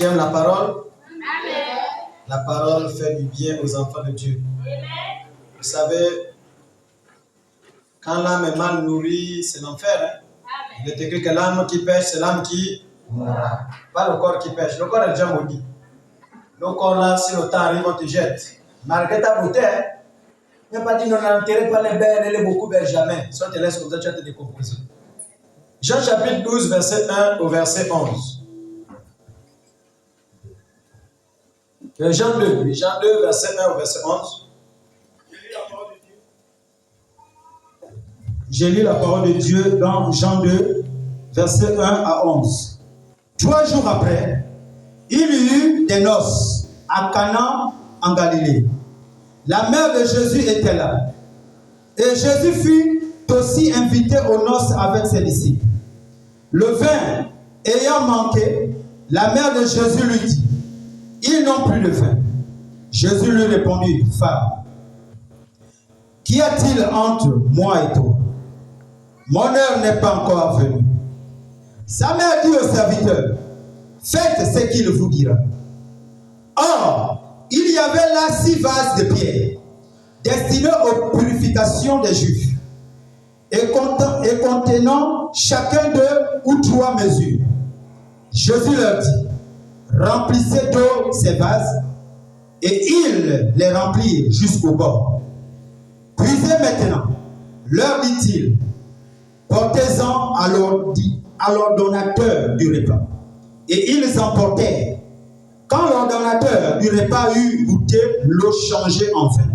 Qui aime la parole? Amen. La parole fait du bien aux enfants de Dieu. Amen. Vous savez, quand l'âme est mal nourrie, c'est l'enfer. Hein? Il est écrit que l'âme qui pêche, c'est l'âme qui mourra. Pas le corps qui pêche. Le corps est déjà maudit. Le corps là, si le temps arrive, on te jette. Malgré ta beauté, hein? Même pas dit non, n'enterrez pas les belles et les beaucoup belles jamais. Si on te laisse comme ça, tu vas te décomposer. Jean chapitre 12, verset 1 au verset 11. Jean 2, verset 1 au verset 11. J'ai lu la parole de Dieu dans Jean 2, verset 1 à 11. 3 jours après, il y eut des noces à Cana en Galilée. La mère de Jésus était là. Et Jésus fut aussi invité aux noces avec ses disciples. Le vin ayant manqué, la mère de Jésus lui dit: ils n'ont plus de vin. Jésus lui répondit: femme, qu'y a-t-il entre moi et toi? Mon heure n'est pas encore venue. Sa mère dit au serviteur: faites ce qu'il vous dira. Or, il y avait là 6 vases de pierre, destinés aux purifications des Juifs, et contenant chacun 2 ou 3 mesures. Jésus leur dit: remplissez d'eau ces vases, et ils les remplirent jusqu'au bord. Puisez maintenant, leur dit-il, portez-en à l'ordonnateur du repas. Et ils emportèrent. Quand l'ordonnateur du repas eut goûté l'eau changée en vin,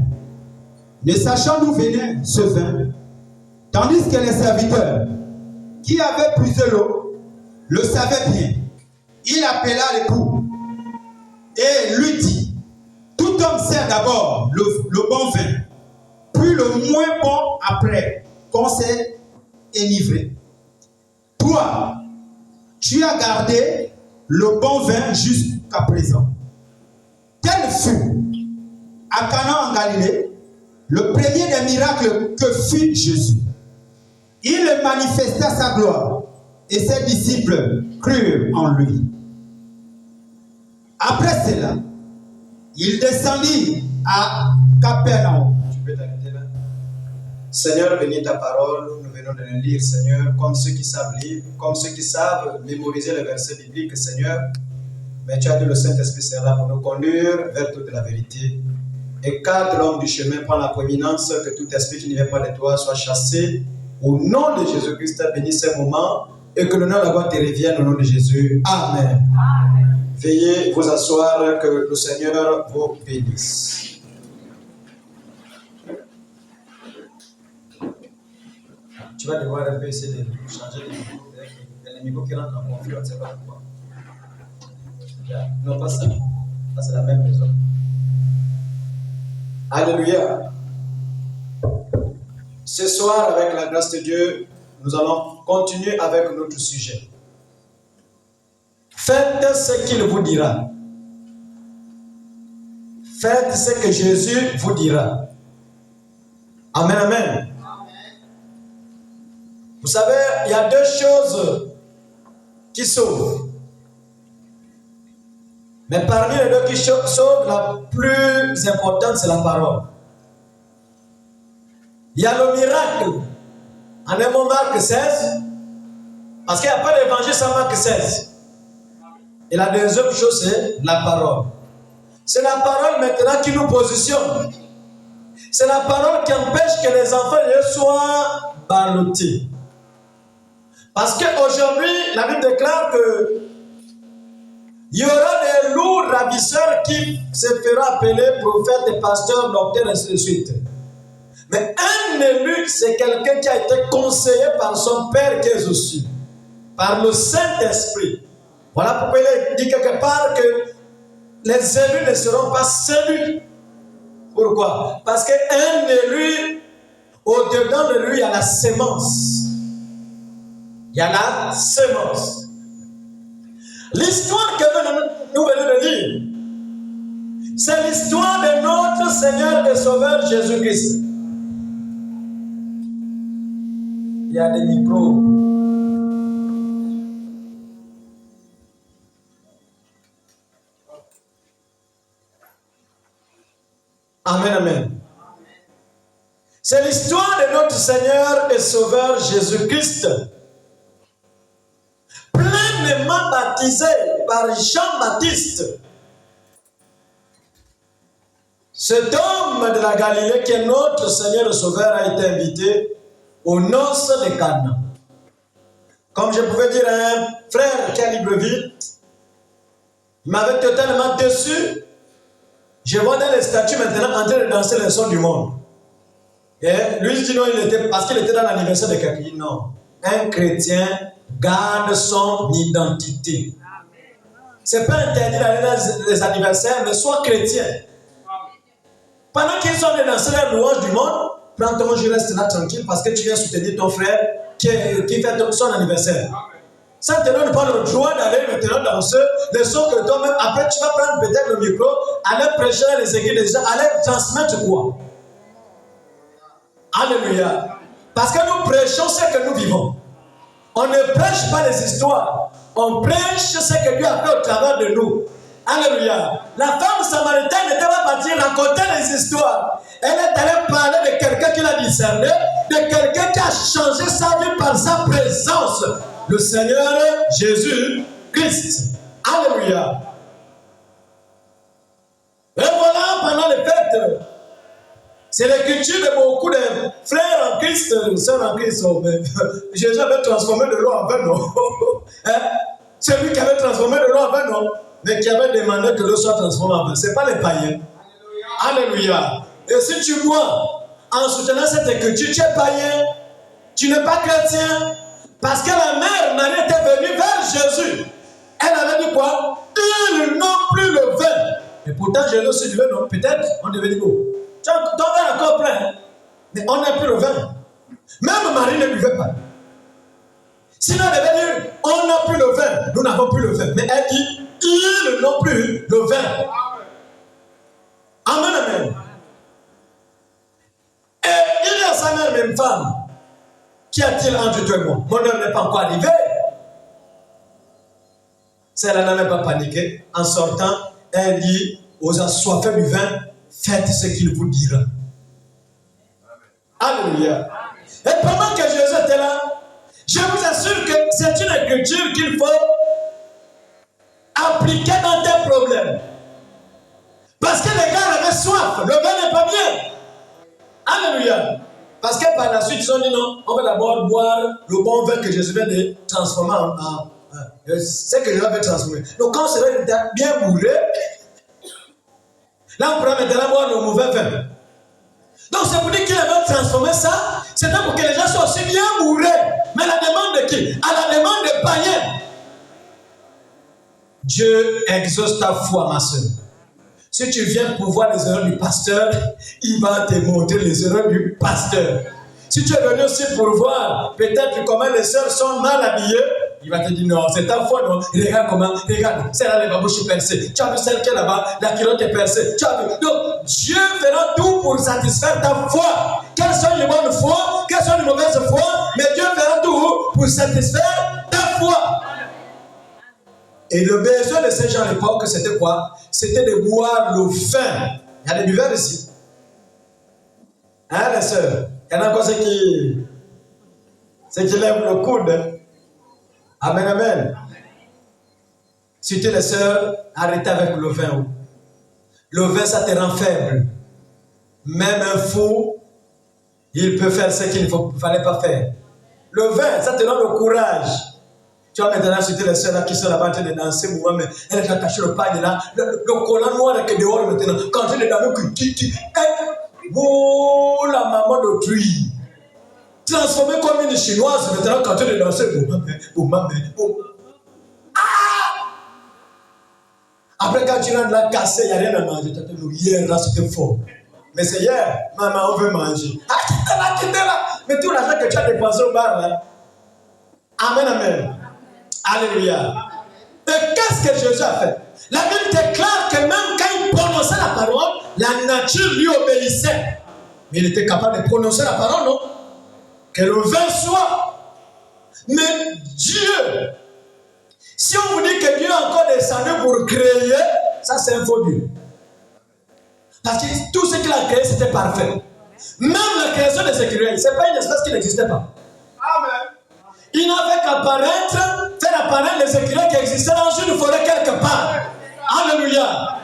ne sachant d'où venait ce vin, tandis que les serviteurs qui avaient puisé l'eau le savaient bien, il appela l'époux et lui dit: tout homme sert d'abord le bon vin, puis le moins bon après qu'on s'est enivré. Toi, tu as gardé le bon vin jusqu'à présent. Tel fut à Cana en Galilée le premier des miracles que fit Jésus. Il manifesta sa gloire et ses disciples crurent en lui. Après cela, il descendit à Capernaum. Tu peux t'arrêter là. Seigneur, bénis ta parole. Nous venons de le lire, Seigneur, comme ceux qui savent lire, comme ceux qui savent mémoriser les versets bibliques, Seigneur. Mais tu as dit le Saint-Esprit sera là pour nous conduire vers toute la vérité. Et quand l'homme du chemin prend la prééminence, que tout esprit qui n'y vient pas de toi soit chassé. Au nom de Jésus-Christ, bénis ces moments et que le nom de la gloire te revienne au nom de Jésus. Amen. Amen. Veuillez vous asseoir, que le Seigneur vous bénisse. Tu vas devoir un peu essayer de changer de micro. Il y a les micros qui rentrent en conflit, on ne sait pas pourquoi. Non, pas ça. Ça, c'est la même personne. Alléluia. Ce soir, avec la grâce de Dieu, nous allons continuer avec notre sujet. Faites ce qu'il vous dira. Faites ce que Jésus vous dira. Amen, amen. Vous savez, il y a 2 choses qui sauvent. Mais parmi les 2 qui sauvent, la plus importante, c'est la parole. Il y a le miracle. En un mot, Marc 16. Parce qu'il n'y a pas d'évangile sans Marc 16. Et la deuxième chose, c'est la parole. C'est la parole maintenant qui nous positionne. C'est la parole qui empêche que les enfants soient ballottés. Parce qu'aujourd'hui, la Bible déclare que il y aura des lourds ravisseurs qui se feront appeler prophètes, pasteurs, docteurs, et ainsi de suite. Mais un élu, c'est quelqu'un qui a été conseillé par son Père qui est aux cieux, par le Saint-Esprit. Voilà pourquoi il dit quelque part que les élus ne seront pas séduits. Pourquoi? Parce qu'un élu, au-dedans de lui, il y a la sémence. Il y a la sémence. L'histoire que nous venons de lire, c'est l'histoire de notre Seigneur et Sauveur Jésus-Christ. Il y a des micros. Amen, amen. C'est l'histoire de notre Seigneur et Sauveur Jésus-Christ, pleinement baptisé par Jean-Baptiste. Cet homme de la Galilée qui est notre Seigneur et Sauveur a été invité aux noces de Cana. Comme je pouvais dire à un frère qui est à Libreville, il m'avait totalement déçu. Je vois dans les statues maintenant en train de danser les sons du monde. Et lui dit non, parce qu'il était dans l'anniversaire de quelqu'un. Non, un chrétien garde son identité. Ce n'est pas interdit d'aller dans les anniversaires, mais sois chrétien. Pendant qu'ils sont en danser les louanges du monde, prends ton je reste là tranquille parce que tu viens soutenir ton frère qui fait son anniversaire. Ça ne te donne pas le droit d'aller maintenant danser les sons que toi-même, après tu vas prendre peut-être le micro, aller prêcher dans les églises des gens, aller transmettre quoi? Alléluia. Parce que nous prêchons ce que nous vivons. On ne prêche pas les histoires. On prêche ce que Dieu a fait au travers de nous. Alléluia. La femme samaritaine n'était pas partie raconter les histoires. Elle est allée parler de quelqu'un qui l'a discerné, de quelqu'un qui a changé sa vie par sa présence. Le Seigneur Jésus-Christ. Alléluia. Et voilà, pendant les fêtes, c'est l'écriture de beaucoup de frères en Christ, sœurs en Christ. Jésus avait transformé de l'eau en vin, non? C'est lui qui avait transformé de l'eau en vin, non? Mais qui avait demandé que l'eau soit transformée en vin. Ce n'est pas les païens. Alléluia. Et si tu bois en soutenant cette écriture, tu es païen, tu n'es pas chrétien. Parce que la mère Marie était venue vers Jésus. Elle avait dit quoi? Ils n'ont plus le vin. Et pourtant, Jésus aussi dit, non, peut-être on devait dire, oh, ton verre est encore plein, mais on n'a plus le vin. Même Marie ne buvait pas. Sinon, elle devait dire, on n'a plus le vin, nous n'avons plus le vin. Mais elle dit, ils n'ont plus le vin. Amen, amen. Et il y a sa mère, même femme. Qu'y a-t-il entre toi et moi? Mon heure n'est pas encore arrivé. Celle-là n'a même pas paniqué. En sortant, elle dit aux assoiffés du vin, faites ce qu'il vous dira. Alléluia. Et pendant que Jésus était là, je vous assure que c'est une écriture qu'il faut appliquer dans tes problèmes. Parce que les gars avaient soif. Le vin n'est pas bien. Alléluia. Parce que par la suite, ils ont dit non, on va d'abord boire le bon vin que Jésus vient de transformer en ce que Jésus avait transformé. Donc quand ce vin était bien bourré, là on pourra maintenant boire le mauvais vin. Donc c'est pour dire qu'il avait transformé ça, c'était pour que les gens soient aussi bien bourrés. Mais la demande de qui? À la demande des païens. Dieu exauce ta foi, ma soeur. Si tu viens pour voir les erreurs du pasteur, il va te montrer les erreurs du pasteur. Si tu es venu aussi pour voir peut-être comment les sœurs sont mal habillées, il va te dire non, c'est ta foi, non. Regarde comment, regarde, celle-là, les babouches sont percées. Tu as vu celle qui est là-bas, la culotte est percée. Tu as vu. Donc, Dieu fera tout pour satisfaire ta foi. Quelles sont les bonnes foi, quelles sont les mauvaises foi, mais Dieu fera tout pour satisfaire ta foi. Et le besoin de ces gens à l'époque, c'était quoi? C'était de boire le vin. Il y a des buveurs ici. Hein, les sœurs? Il y en a encore ceux qui lèvent le coude. Amen, amen. Si tu es les sœurs, arrêtez avec le vin. Le vin, ça te rend faible. Même un fou, il peut faire ce qu'il ne fallait pas faire. Le vin, ça te donne le courage. Tu vois maintenant, c'était les sœurs là qui sont là-bas en train de danser, mais elle a caché le pagne là, le collant noir qui est dehors maintenant. Quand elle est dans le cul, oh la maman d'autrui. Transformée comme une chinoise maintenant quand elle est dansée. Après quand tu rentres là cassé, il n'y a rien à manger. Tu as dit, hier là c'était fort. Mais c'est hier, maman, on veut manger. Ah, quitte là. Mais tout l'argent que tu as dépensé au bar là. Amen, amen. Alléluia. Et qu'est-ce que Jésus a fait? La Bible déclare que même quand il prononçait la parole, la nature lui obéissait. Mais il était capable de prononcer la parole, non? Que le vin soit. Mais Dieu, si on vous dit que Dieu est encore descendu pour créer, ça c'est un faux Dieu. Parce que tout ce qu'il a créé, c'était parfait. Même la création des écureuils, ce n'est pas une espèce qui n'existait pas. Amen. Il n'a fait faire apparaître les écureuils qui existaient dans une forêt quelque part. Alléluia.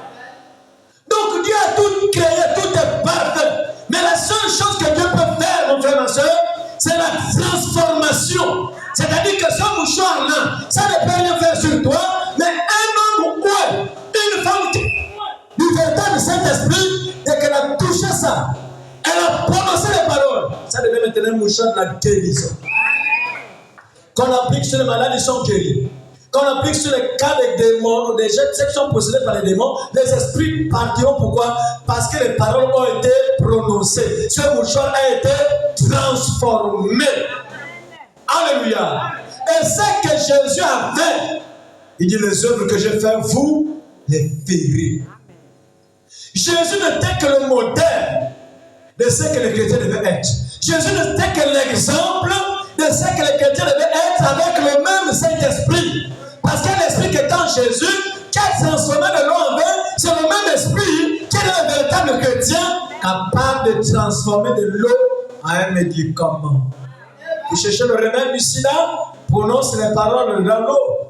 Donc Dieu a tout créé, tout est parfait. Mais la seule chose que Dieu peut faire, mon frère, ma soeur, c'est la transformation. C'est-à-dire que ce mouchoir-là, ça ne peut rien faire sur toi, mais un homme ou une femme du véritable Saint-Esprit, dès qu'elle a touché ça, elle a prononcé les paroles. Ça devient maintenant un mouchoir de la guérison. Qu'on applique sur les malades, ils sont guéris. Qu'on applique sur les cas des démons, des gens qui sont possédés par les démons, les esprits partiront. Pourquoi? Parce que les paroles ont été prononcées. Ce mouchoir a été transformé. Alléluia. Et ce que Jésus a fait, il dit, les œuvres que j'ai faites, vous les verrez. Jésus n'était que le modèle de ce que les chrétiens devaient être. Jésus n'était que l'exemple de ce que les chrétiens devaient être avec le même Saint-Esprit. Parce que l'esprit qui est en Jésus, qui a transformé de l'eau en vin, c'est le même esprit qui est un véritable chrétien, capable de transformer de l'eau en un médicament. Vous cherchez le remède du sida, prononce les paroles dans l'eau.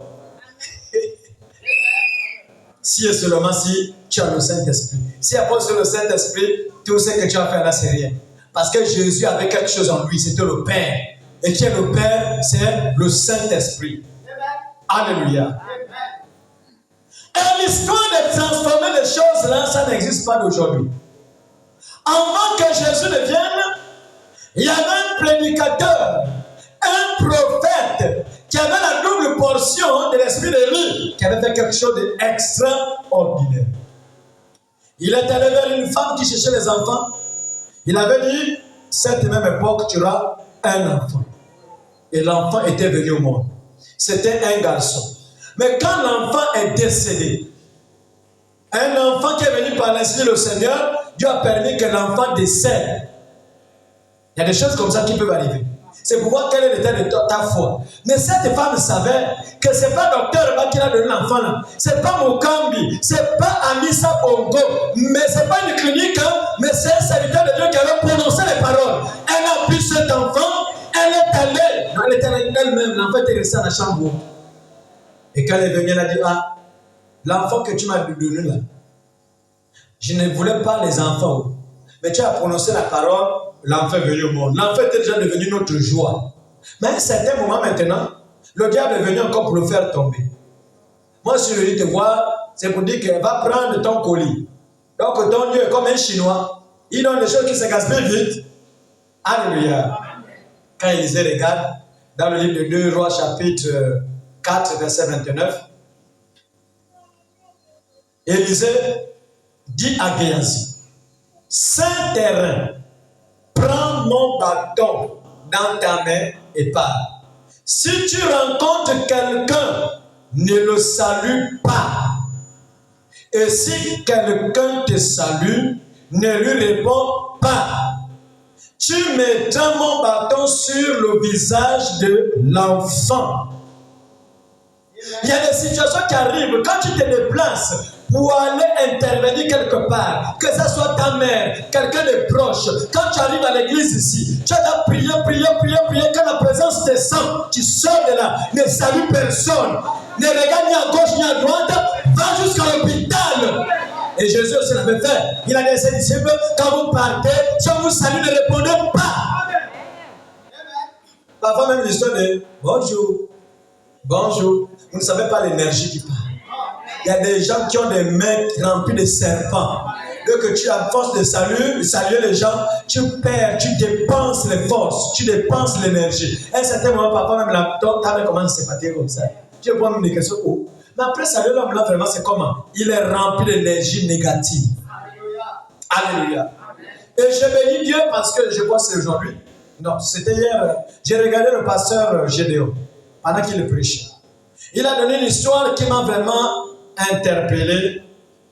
Si et seulement si tu as le Saint-Esprit. Si après sur le Saint-Esprit, tout ce que tu as fait là, c'est rien. Parce que Jésus avait quelque chose en lui, c'était le Père. Et qui est le Père? C'est le Saint-Esprit. Alléluia. Et l'histoire de transformer les choses là, ça n'existe pas d'aujourd'hui. Avant que Jésus ne vienne, il y avait un prédicateur, un prophète qui avait la double portion de l'esprit de lui, qui avait fait quelque chose d'extraordinaire. Il est allé vers une femme qui cherchait les enfants. Il avait dit, cette même époque, tu auras un enfant. Et l'enfant était venu au monde. C'était un garçon. Mais quand l'enfant est décédé, un enfant qui est venu par l'Esprit du Seigneur, Dieu a permis que l'enfant décède. Il y a des choses comme ça qui peuvent arriver. C'est pour voir quel est l'état de ta foi. Mais cette femme savait que ce n'est pas docteur qui a donné l'enfant là. Ce n'est pas Mokambi. Ce n'est pas Amisa Bongo. Mais ce n'est pas une clinique. Mais c'est un serviteur de Dieu qui avait prononcé les paroles. Elle a pris cet enfant. Elle est allée. Elle était elle-même. L'enfant était resté à la chambre. Et quand elle est venue, elle a dit, ah, l'enfant que tu m'as donné là, je ne voulais pas les enfants. Mais tu as prononcé la parole, l'enfant est venu au monde. L'enfant était déjà devenu notre joie. Mais à un certain moment maintenant, le diable est venu encore pour le faire tomber. Moi, si je dis te voir, c'est pour dire qu'elle va prendre ton colis. Donc ton Dieu est comme un Chinois. Il donne des choses qui se gaspillent vite. Alléluia. Quand Élisée regarde, dans le livre de 2 Rois, chapitre 4, verset 29, Élisée dit à Géasi, Saint-Terrain, prends mon bâton dans ta main et pars. Si tu rencontres quelqu'un, ne le salue pas. Et si quelqu'un te salue, ne lui réponds pas. Tu mettras mon bâton sur le visage de l'enfant. Il y a des situations qui arrivent quand tu te déplaces pour aller intervenir quelque part, que ce soit ta mère, quelqu'un de proche. Quand tu arrives à l'église ici, tu as prié, quand la présence descend, tu sors de là, ne salue personne, ne regarde ni à gauche ni à droite, va jusqu'à l'hôpital. Et Jésus aussi l'avait fait. Il a dit à ses disciples, quand vous partez, si on vous salue, ne répondez pas. Parfois même l'histoire de bonjour, bonjour. Vous ne savez pas l'énergie qui part. Il y a des gens qui ont des mains remplies de serpents. Dès que tu as force de saluer les gens, tu perds, tu dépenses les forces, tu dépenses l'énergie. À un certain moment, parfois même ta main commence à se fatiguer comme ça. Tu prends même des questions. Oh. Mais après, saluer l'homme là, vraiment, c'est comment? Il est rempli d'énergie négative. Alléluia. Et je bénis Dieu parce que je vois c'est aujourd'hui. Non, c'était hier. J'ai regardé le pasteur Gédéon pendant qu'il prêchait. Il a donné une histoire qui m'a vraiment interpellé.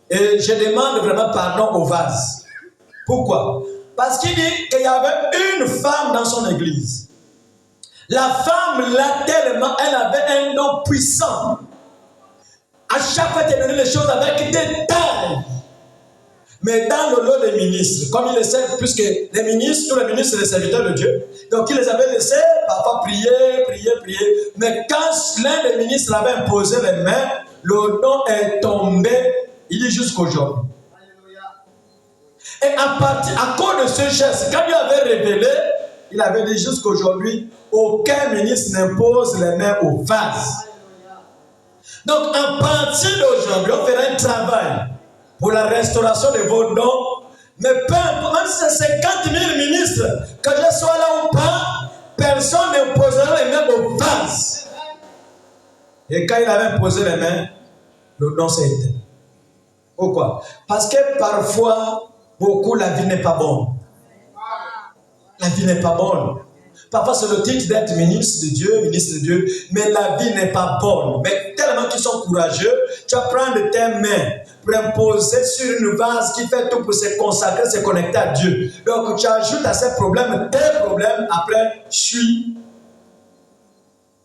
Et je demande vraiment pardon au vase. Pourquoi? Parce qu'il dit qu'il y avait une femme dans son église. La femme, là, tellement, elle avait un don puissant. À chaque fois, elle donnait les choses avec détail. Mais dans le lot des ministres, comme il le sait, puisque les ministres, tous les ministres, c'est les serviteurs de Dieu, donc il les avait laissés parfois prier. Mais quand l'un des ministres avait imposé les mains, le nom est tombé, il dit jusqu'aujourd'hui. Et à cause de ce geste, quand il avait révélé, il avait dit jusqu'aujourd'hui, aucun ministre n'impose les mains au vase. Donc, à partir d'aujourd'hui, on fera un travail pour la restauration de vos dons. Mais peu importe, même si c'est 50 000 ministres, que je sois là ou pas, personne n'imposera les mains au vase. Et quand il avait imposé les mains, le don s'est éteint. Pourquoi? Parce que parfois, beaucoup, la vie n'est pas bonne. La vie n'est pas bonne. Parfois, c'est le titre d'être ministre de Dieu, mais la vie n'est pas bonne. Mais tellement qu'ils sont courageux, tu vas prendre tes mains pour imposer sur une vase qui fait tout pour se consacrer, se connecter à Dieu. Donc, tu ajoutes à ces problèmes, tes problèmes, après, suis.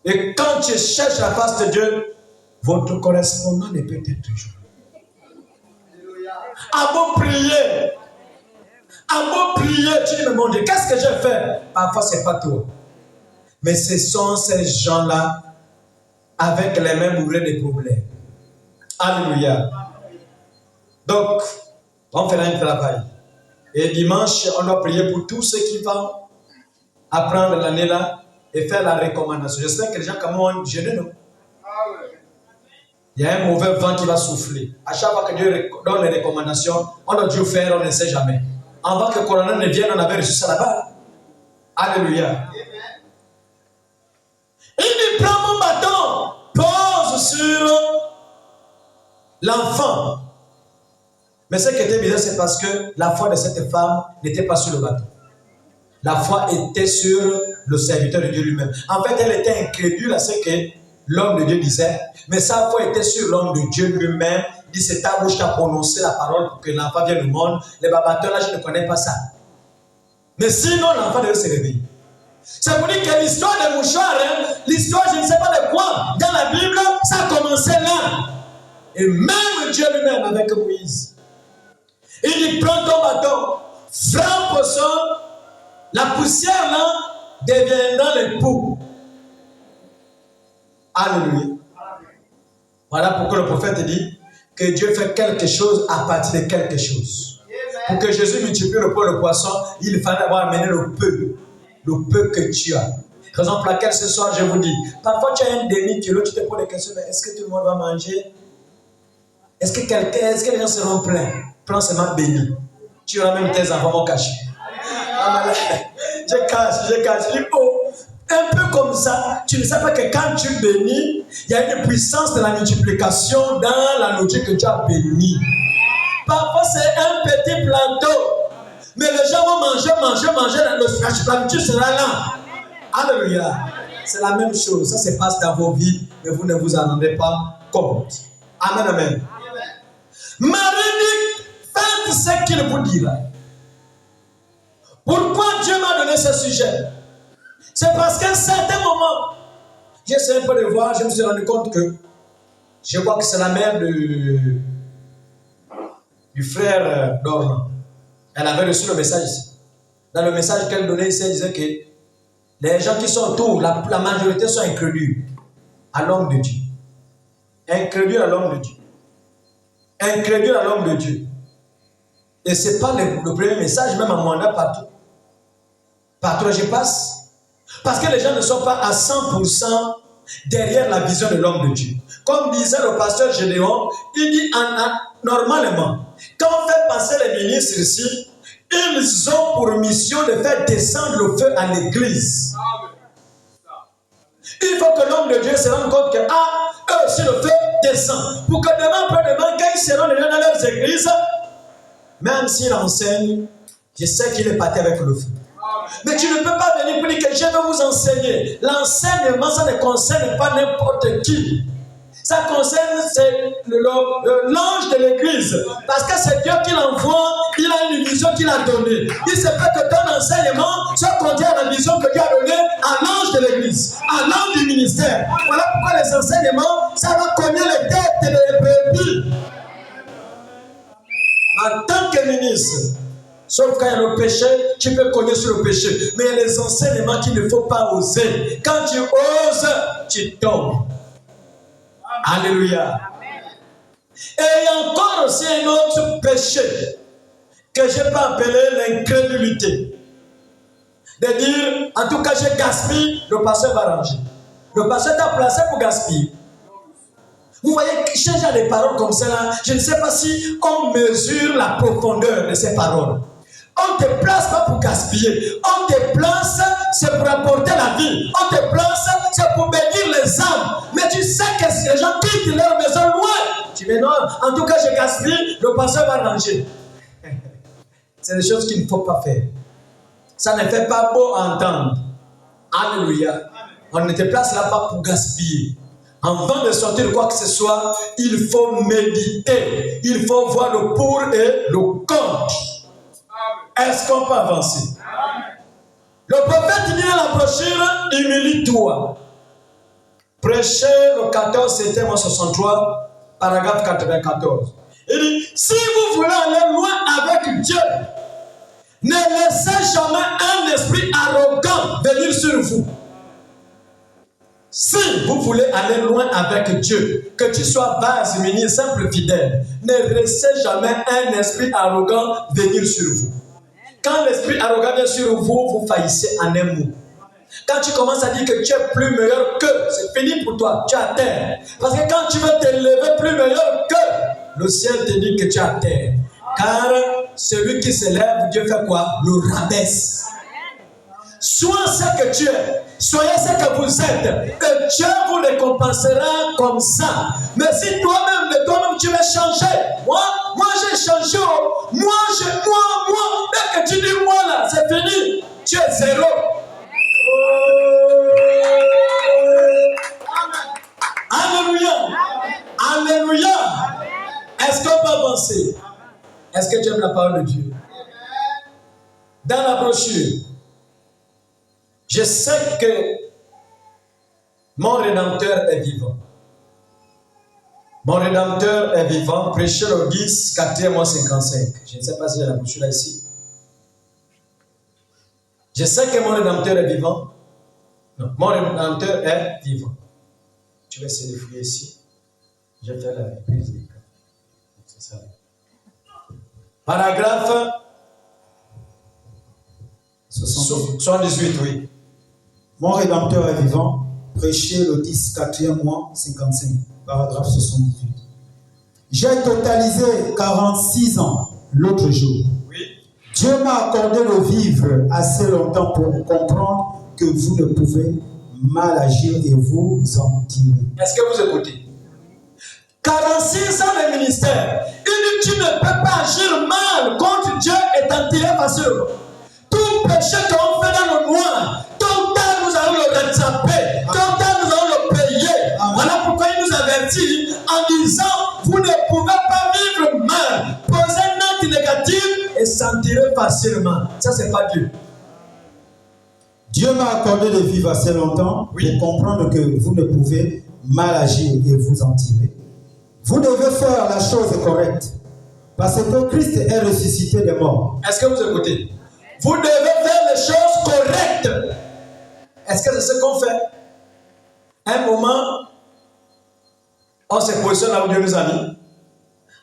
Et quand tu cherches la face de Dieu, votre correspondant ne peut être toujours. À beau prier. À beau prier, tu dis, mais mon Dieu, qu'est-ce que j'ai fait? Parfois, ce n'est pas toi. Mais ce sont ces gens-là avec les mêmes bourrées de problèmes. Alléluia. Donc, on fera un travail. Et dimanche, on doit prier pour tous ceux qui vont apprendre l'année-là et faire la recommandation. J'espère que les gens commencent à jeûner, non? Il y a un mauvais vent qui va souffler. À chaque fois que Dieu donne les recommandations, on doit Dieu faire, on ne sait jamais. Avant que le colonel ne vienne, on avait reçu ça là-bas. Alléluia. Il dit, prends mon bâton, pose sur l'enfant. Mais ce qui était bizarre, c'est parce que la foi de cette femme n'était pas sur le bâton. La foi était sur le serviteur de Dieu lui-même. En fait, elle était incrédule à ce que l'homme de Dieu disait, mais sa foi était sur l'homme de Dieu lui-même. Il dit, c'est ta bouche qui a prononcé la parole pour que l'enfant vienne au monde. Les babatteurs là, je ne connais pas ça. Mais sinon, l'enfant devait se réveiller. Ça vous dit que l'histoire des mouchoirs, l'histoire, je ne sais pas de quoi, dans la Bible, ça a commencé là. Et même Dieu lui-même avec Moïse. Il dit, prends ton bâton, frappe au sol, la poussière là deviendra les poux. Alléluia. Voilà pourquoi le prophète dit que Dieu fait quelque chose à partir de quelque chose. Pour que Jésus multiplie le pain et le poisson, il fallait avoir amené le peu que tu as. Raison pour laquelle ce soir je vous dis, parfois tu as un demi-kilo, tu te poses des questions, mais est-ce que tout le monde va manger? Est-ce que les gens seront pleins? Prends seulement béni. Tu auras même tes enfants au cachet. Je cache. Un peu comme ça, tu ne sais pas que quand tu bénis, il y a une puissance de la multiplication dans la nourriture que tu as bénie. Parfois, c'est un petit plateau. Mais les gens vont manger, la nourriture sera là. Alléluia. C'est la même chose. Ça se passe dans vos vies, mais vous ne vous en rendez pas compte. Amen. Marie dit, faites ce qu'il vous dira. Pourquoi Dieu m'a donné ce sujet? C'est parce qu'à un certain moment, j'essaie un peu de voir, je me suis rendu compte que je crois que c'est la mère du frère d'Orlan. Elle avait reçu le message ici. Dans le message qu'elle donnait ici, elle disait que les gens qui sont autour, la majorité sont incrédules à l'homme de Dieu. Incrédules à l'homme de Dieu. Incrédules à l'homme de Dieu. Et ce n'est pas le premier message, même à Mwanda, partout. Partout où je passe. Parce que les gens ne sont pas à 100% derrière la vision de l'homme de Dieu. Comme disait le pasteur Gédéon, il dit normalement, quand on fait passer les ministres ici, ils ont pour mission de faire descendre le feu à l'église. Il faut que l'homme de Dieu se rende compte que eux aussi le feu descend. Pour que demain, après-demain, quand ils seront déjà dans leurs églises, même s'il enseigne, je sais qu'il est parti avec le feu. Mais tu ne peux pas venir pour dire que je vais vous enseigner. L'enseignement, ça ne concerne pas n'importe qui. Ça concerne l'ange de l'église. Parce que c'est Dieu qui l'envoie, il a une vision qu'il a donnée. Il se fait que ton enseignement soit contraire à la vision que Dieu a donnée à l'ange de l'église, à l'ange du ministère. Voilà pourquoi les enseignements, ça va cogner les têtes des brebis. En tant que ministre, sauf quand il y a le péché, tu peux cogner sur le péché. Mais il y a les enseignements qu'il ne faut pas oser. Quand tu oses, tu tombes. Alléluia. Et il y a encore aussi un autre péché que je peux appeler l'incrédulité. De dire, en tout cas, je gaspille, le pasteur va ranger. Le pasteur t'a placé pour gaspiller. Vous voyez, j'ai des paroles comme ça là, je ne sais pas si on mesure la profondeur de ces paroles. On ne te place pas pour gaspiller. On te place, c'est pour apporter la vie. On te place, c'est pour bénir les âmes. Mais tu sais que si les gens quittent leur maison loin, tu dis non, en tout cas, je gaspille, le pasteur va ranger. C'est des choses qu'il ne faut pas faire. Ça ne fait pas beau à entendre. Alléluia. On ne te place là-bas pour gaspiller. Avant de sortir quoi que ce soit, il faut méditer. Il faut voir le pour et le contre. Est-ce qu'on peut avancer? Le prophète dit dans la brochure, humilie-toi. Prêchez le 14 septembre 63, paragraphe 94. Il dit, si vous voulez aller loin avec Dieu, ne laissez jamais un esprit arrogant venir sur vous. Si vous voulez aller loin avec Dieu, que tu sois vase, mini, simple, fidèle, ne laissez jamais un esprit arrogant venir sur vous. Quand l'esprit arrogant vient sur vous, vous faillissez en un mot. Quand tu commences à dire que tu es plus meilleur que, c'est fini pour toi, tu es à terre. Parce que quand tu veux t'élever plus meilleur que, le ciel te dit que tu es à terre. Car celui qui s'élève, Dieu fait quoi? Le rabaisse. Sois ce que tu es, soyez ce que vous êtes, et Dieu vous récompensera comme ça. Mais si toi-même, de toi-même, tu veux changer, moi j'ai changé, moi, dès que tu dis moi là, c'est fini, tu es zéro. Alléluia, alléluia. Est-ce qu'on peut avancer? Est-ce que tu aimes la parole de Dieu? Dans la brochure, je sais que mon Rédempteur est vivant. Mon Rédempteur est vivant. Prêchez le 10, 4e, 55. Je ne sais pas si j'ai la brochure là ici. Je sais que mon Rédempteur est vivant. Non, mon Rédempteur est vivant. Tu vas essayer de fouiller ici. Je vais faire la reprise des cas. C'est ça. Paragraphe 78, oui. Mon Rédempteur est vivant. Prêché le 10, 4e mois, 55, paragraphe 78. J'ai totalisé 46 ans l'autre jour. Oui. Dieu m'a accordé le vivre assez longtemps pour comprendre que vous ne pouvez mal agir et vous en tirer. Est-ce que vous écoutez? 46 ans de ministère. Il dit tu ne peux pas agir mal contre Dieu et t'en tirer facilement. Tout péché qu'on fait dans le noir, tôt ou tard nous allons le rattraper, tôt ou tard nous allons le payer. Voilà pourquoi il nous avertit en disant vous ne pouvez pas vivre mal, poser un acte négatif et s'en tirer facilement. Ça, c'est pas Dieu. Dieu m'a accordé de vivre assez longtemps pour comprendre que vous ne pouvez mal agir et vous en tirer. Vous devez faire la chose correcte parce que Christ est ressuscité des morts. Est-ce que vous écoutez? Vous devez faire les choses correctes. Est-ce que c'est ce qu'on fait? Un moment, on se positionne là où Dieu nous a mis.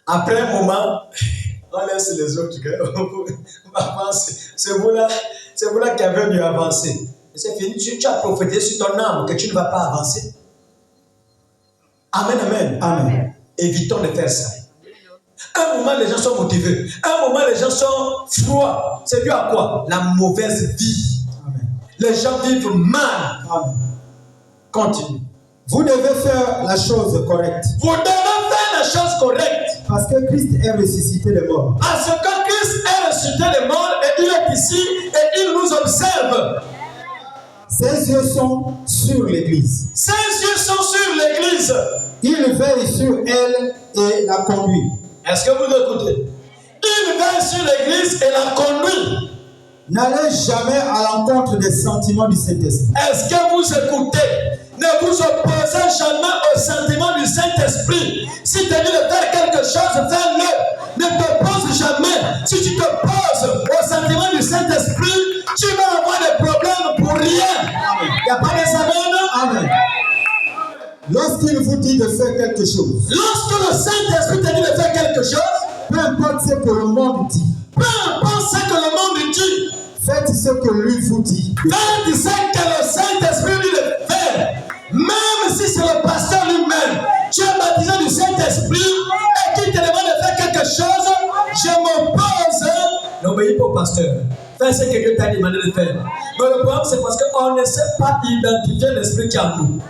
Après un moment, on laisse les autres. On avance. C'est vous là qui avez dû avancer. C'est fini. Tu as prophétisé sur ton âme que tu ne vas pas avancer. Amen, amen. Amen. Évitons de faire ça. Un moment, les gens sont motivés. Un moment, les gens sont froids. C'est dû à quoi? La mauvaise vie. Amen. Les gens vivent mal. Amen. Continue. Vous devez faire la chose correcte. Vous devez faire la chose correcte. Parce que Christ est ressuscité des morts. Parce que Christ est ressuscité des morts et il est ici et il nous observe. Ses yeux sont sur l'Église. Ses yeux sont sur l'Église. Il veille sur elle et la conduit. Est-ce que vous écoutez? Il veille sur l'Église et la conduit. N'allez jamais à l'encontre des sentiments du Saint-Esprit. Est-ce que vous écoutez? Ne vous opposez jamais aux sentiments du Saint-Esprit. Si tu as dit de faire quelque chose, fais-le. Ne t'oppose jamais, si tu te poses au sentiment du Saint-Esprit, tu vas avoir des problèmes pour rien. Il n'y a pas de amen. Amen. Lorsqu'il vous dit de faire quelque chose, Lorsque le Saint-Esprit te dit de faire quelque chose, peu importe ce que le monde dit, peu importe ce que le monde dit, faites ce que lui vous dit. faites ce que le Saint-Esprit dit de faire. Même si c'est le pasteur lui-même, tu es baptisé du Saint-Esprit et qu'il te demande de faire quelque chose, je m'oppose. N'obéis pas au pasteur. Fais ce que Dieu t'a demandé de faire. Mais le problème, c'est parce qu'on ne sait pas identifier l'esprit qui est en nous.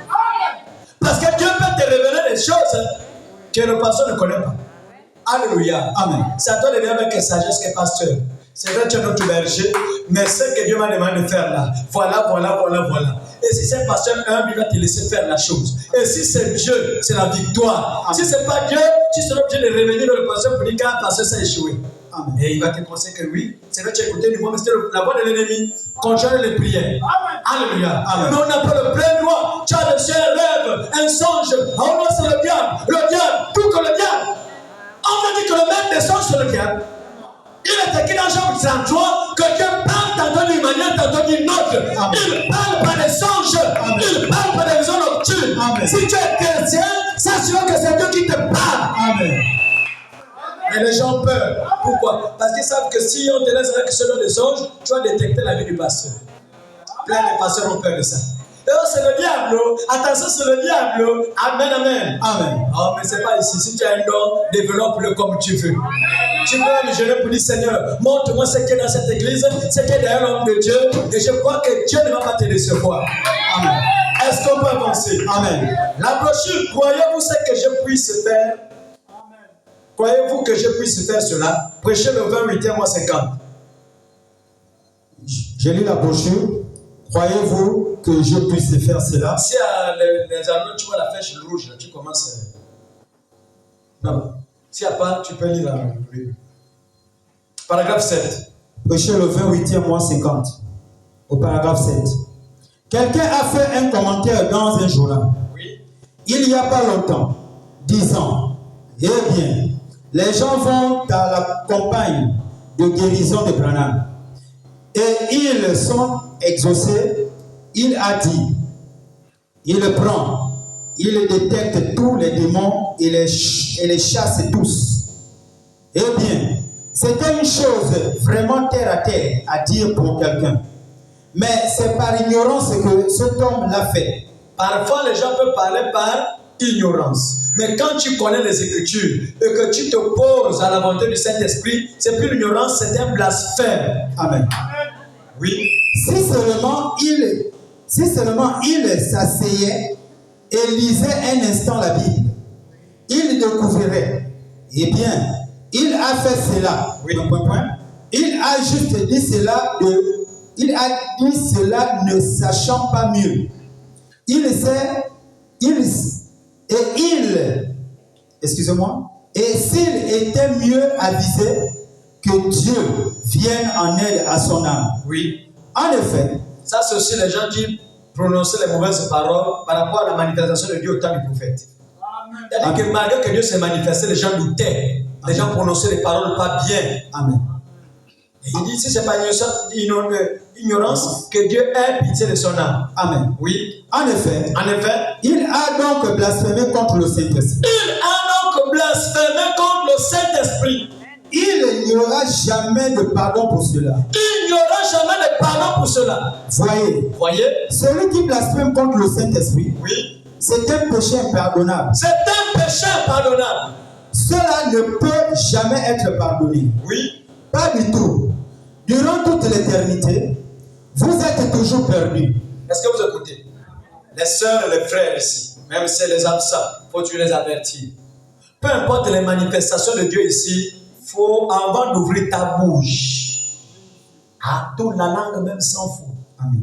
Parce que Dieu peut te révéler des choses que le pasteur ne connaît pas. Alléluia. Amen. C'est à toi de venir avec sagesse que pasteur. C'est vrai que tu es notre berger, mais ce que Dieu m'a demandé de faire là, voilà. Et si c'est pasteur humble, il va te laisser faire la chose. Et si c'est Dieu, c'est la victoire. Amen. Si c'est pas Dieu, tu seras obligé de revenir dans le pasteur pour dire qu'un pasteur s'est échoué. Amen. Et il va te conseiller que oui, c'est vrai que tu as écouté une voix, mais c'était la voix de l'ennemi. Continue les prières. Alléluia. Amen. Mais on n'a pas le plein droit. Tu as le ciel, un rêve, un songe. Oh non, c'est le diable. Le diable, tout que le diable. On va dire que le maître des songes, c'est le diable. Il est écrit dans Jean 33 que Dieu parle tantôt d'une manière, tantôt d'une autre. Amen. Il parle par des songes. Amen. Il parle par des visions nocturnes. Amen. Si tu es chrétien, sache que c'est Dieu qui te parle. Amen. Et les gens ont peur. Pourquoi? Parce qu'ils savent que si on te laisse avec ce genre de songes, tu vas détecter la vie du pasteur. Plein de pasteurs ont peur de ça. Et oh, c'est le diable. Attention, c'est le diable. Amen, amen. Amen. Oh, mais c'est pas ici. Si tu as un don, développe-le comme tu veux. Tu peux me gêner pour dire, Seigneur, montre-moi ce qui est dans cette église, ce qui est derrière l'homme de Dieu, et je crois que Dieu ne va pas te décevoir. Amen. Est-ce qu'on peut avancer? Amen. La brochure, croyez-vous ce que je puisse faire? Croyez-vous que je puisse faire cela? Prêchez le 28e mois 50. J'ai lu la brochure. Croyez-vous que je puisse faire cela? Si les anneaux, tu vois la flèche rouge, tu commences. Non. S'il n'y a pas, tu peux lire la Bible. Paragraphe 7. Prêchez le 28e mois 50. Au paragraphe 7. Quelqu'un a fait un commentaire dans un journal. Oui. Il n'y a pas longtemps, disant, eh bien, les gens vont à la campagne de guérison de Branham et ils sont exaucés. Il a dit, il prend, il détecte tous les démons et les chasse tous. Eh bien, c'était une chose vraiment terre à terre à dire pour quelqu'un. Mais c'est par ignorance que cet homme l'a fait. Parfois, les gens peuvent parler par ignorance. Mais quand tu connais les Écritures et que tu te poses à la volonté du Saint-Esprit, c'est plus l'ignorance, c'est un blasphème. Amen. Oui. Si seulement il s'asseyait et lisait un instant la Bible, il découvrirait. Eh bien, il a fait cela. Oui. Il a juste dit cela ne sachant pas mieux. Et s'il était mieux avisé que Dieu vienne en aide à son âme. Oui. En effet, ça c'est aussi les gens qui prononçaient les mauvaises paroles par rapport à la manifestation de Dieu au temps du prophète. C'est-à-dire que malgré que Dieu s'est manifesté, les gens doutaient. Les gens prononçaient les paroles pas bien. Amen. Et il dit, si ce n'est pas ignorance, que Dieu ait pitié de son âme. Amen. Oui. En effet, En effet, il a donc blasphémé contre le Saint-Esprit. il a donc blasphémé contre le Saint-Esprit. Il n'y aura jamais de pardon pour cela. Il n'y aura jamais de pardon pour cela. Voyez, Celui qui blasphème contre le Saint-Esprit, oui, c'est un péché impardonnable. c'est un péché impardonnable. Cela ne peut jamais être pardonné. Oui, Pas du tout. Durant toute l'éternité, vous êtes toujours perdus. est-ce que vous écoutez? Les sœurs et les frères ici, même si les absents, faut-tu les avertir? Peu importe les manifestations de Dieu ici, faut avant d'ouvrir ta bouche, tourne la langue même sans fou. Amen.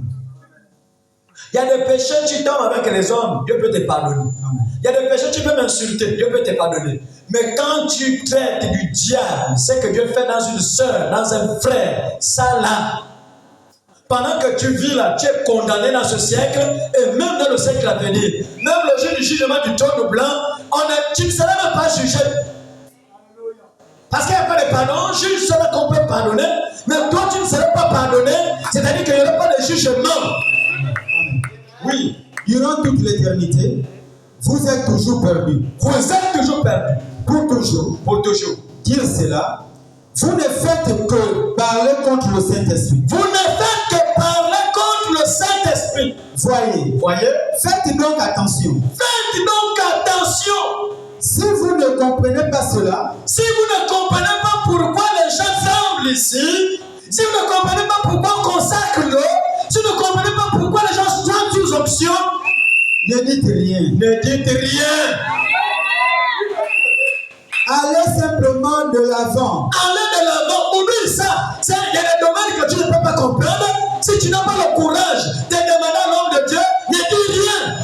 Il y a des péchés, tu tombes avec les hommes, Dieu peut te pardonner. Amen. Il y a des péchés, tu peux m'insulter, Dieu peut te pardonner. Mais quand tu traites du diable, ce que Dieu fait dans une sœur, dans un frère, ça là, pendant que tu vis là, tu es condamné dans ce siècle et même dans le siècle à venir. Même le jour du jugement du trône blanc, tu ne seras même pas jugé. Parce qu'il n'y a pas de pardon, juge cela qu'on peut pardonner, mais toi tu ne seras pas pardonné, c'est-à-dire qu'il n'y aura pas de jugement. Oui. Durant toute l'éternité, vous êtes toujours perdus. Vous êtes toujours perdu. Pour toujours. Pour toujours. Dire cela, vous ne faites que parler contre le Saint-Esprit. Vous ne faites que parler contre le Saint-Esprit. Voyez, faites donc attention. Faites donc attention. Si vous ne comprenez pas cela, si vous ne comprenez pas pourquoi les gens tremblent ici, si vous ne comprenez pas pourquoi on consacre l'eau, si vous ne comprenez pas pourquoi les gens sont sous option, ne dites rien. Ne dites rien. Allez simplement de l'avant. Allez de l'avant. Oublie ça. Il y a des domaines que tu ne peux pas comprendre. Si tu n'as pas le courage de demander à l'homme de Dieu, ne dis rien.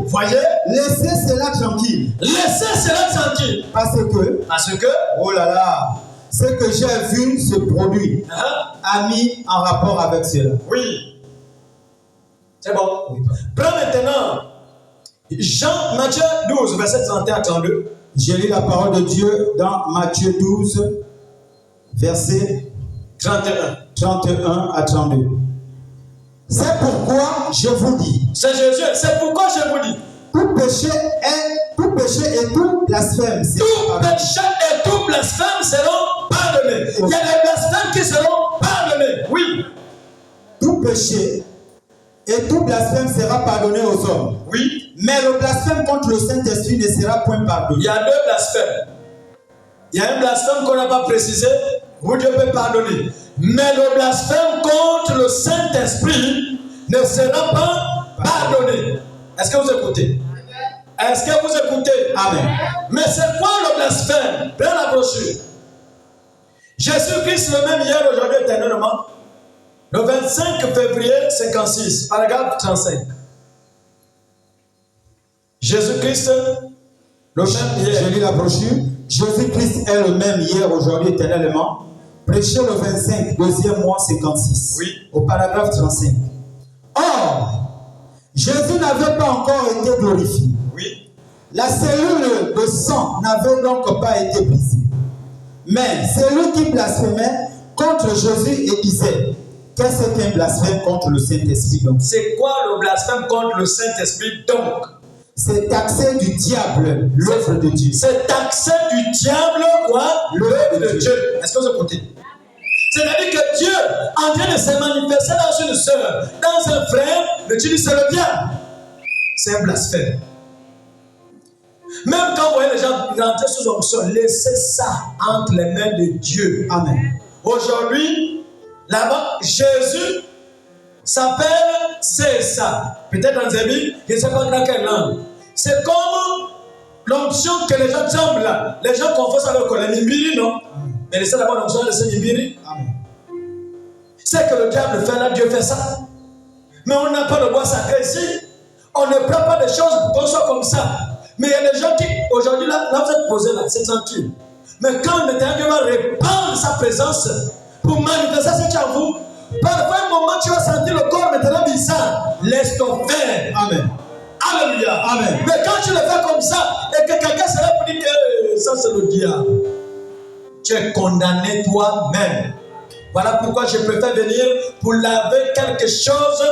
Voyez, laissez cela tranquille. Laissez cela tranquille. Parce que, oh là là, ce que j'ai vu se produire a mis en rapport avec cela. Oui. C'est bon. Oui. Prends maintenant Matthieu 12, verset 31 à 32. J'ai lu la parole de Dieu dans Matthieu 12, verset 31 à 32. C'est pourquoi je vous dis. C'est Jésus. C'est pourquoi je vous dis. Tout péché et tout blasphème. Tout péché et tout blasphème seront pardonnés. Il y a des blasphèmes qui seront pardonnés. Oui. Tout péché et tout blasphème sera pardonné aux hommes. Oui. Mais le blasphème contre le Saint-Esprit ne sera point pardonné. Il y a deux blasphèmes. Il y a un blasphème qu'on n'a pas précisé, où Dieu peut pardonner. Mais le blasphème contre le Saint-Esprit ne sera pas pardonné. Est-ce que vous écoutez? Est-ce que vous écoutez? Amen. Mais c'est quoi le blasphème? Prends la brochure. Jésus-Christ le même hier, aujourd'hui, éternellement. Le 25 février 56, paragraphe 35. Jésus-Christ, le même hier. Je lis la brochure. Jésus-Christ est le même hier, aujourd'hui, éternellement. Prêché le 25, deuxième mois 56. Oui. Au paragraphe 35. Or, Jésus n'avait pas encore été glorifié. Oui. La cellule de sang n'avait donc pas été brisée. Mais celui qui blasphémait contre Jésus et disait, qu'est-ce qu'un blasphème contre le Saint-Esprit donc? C'est quoi le blasphème contre le Saint-Esprit donc? C'est taxer du diable l'œuvre de Dieu. C'est taxer du diable quoi? L'œuvre de Dieu. Est-ce que vous écoutez? C'est-à-dire que Dieu, en train de se manifester dans une sœur, dans un frère, mais tu dis c'est le diable. C'est un blasphème. Même quand vous voyez les gens rentrer sous onction, laissez ça entre les mains de Dieu. Amen. Aujourd'hui, là-bas, Jésus s'appelle César. Peut-être en Zébi, je ne sais pas dans quelle langue. C'est comme l'onction que les gens tremblent là. Les gens confondent avec les Nimbiri, non? Mais laissez d'abord l'onction de ces Nimbiri. Amen. C'est que le diable fait là, Dieu fait ça. Mais on n'a pas le bois sacré ici. On ne prend pas des choses pour qu'on soit comme ça. Mais il y a des gens qui, aujourd'hui, là vous êtes posés là, c'est tranquille. Mais quand maintenant Dieu va répandre sa présence pour manifester ce qui est en vous, parfois un moment tu vas sentir le corps maintenant bizarre. Laisse ton faire. Amen. Alléluia. Amen. Mais quand tu le fais comme ça, et que quelqu'un sera pour dire que ça c'est le diable, tu es condamné toi-même. Voilà pourquoi je préfère venir pour laver quelque chose,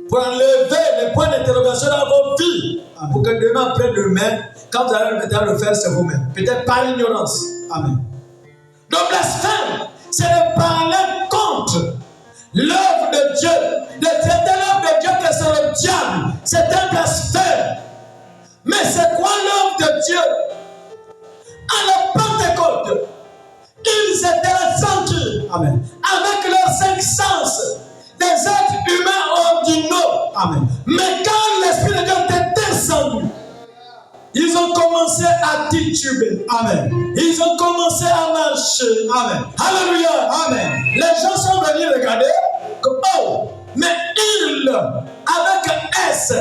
pour enlever les points d'interrogation dans vos vies. Amen. Pour que demain, après-demain, quand vous allez le faire, c'est vous-même. Peut-être par ignorance. Amen. Le blasphème, c'est de parler contre l'œuvre de Dieu, de traiter l'œuvre de Dieu que c'est le diable. C'est un blasphème. Mais c'est quoi l'œuvre de Dieu? À la Pentecôte, ils étaient tranquilles. Amen. Avec leurs 5 sens, des êtres humains ordinaux. Amen. Mais quand l'Esprit de Dieu était descendu, ils ont commencé à tituber. Amen. Ils ont commencé à marcher. Amen. Alléluia. Amen. Les gens sont venus regarder comme oh, mais ils, avec un S,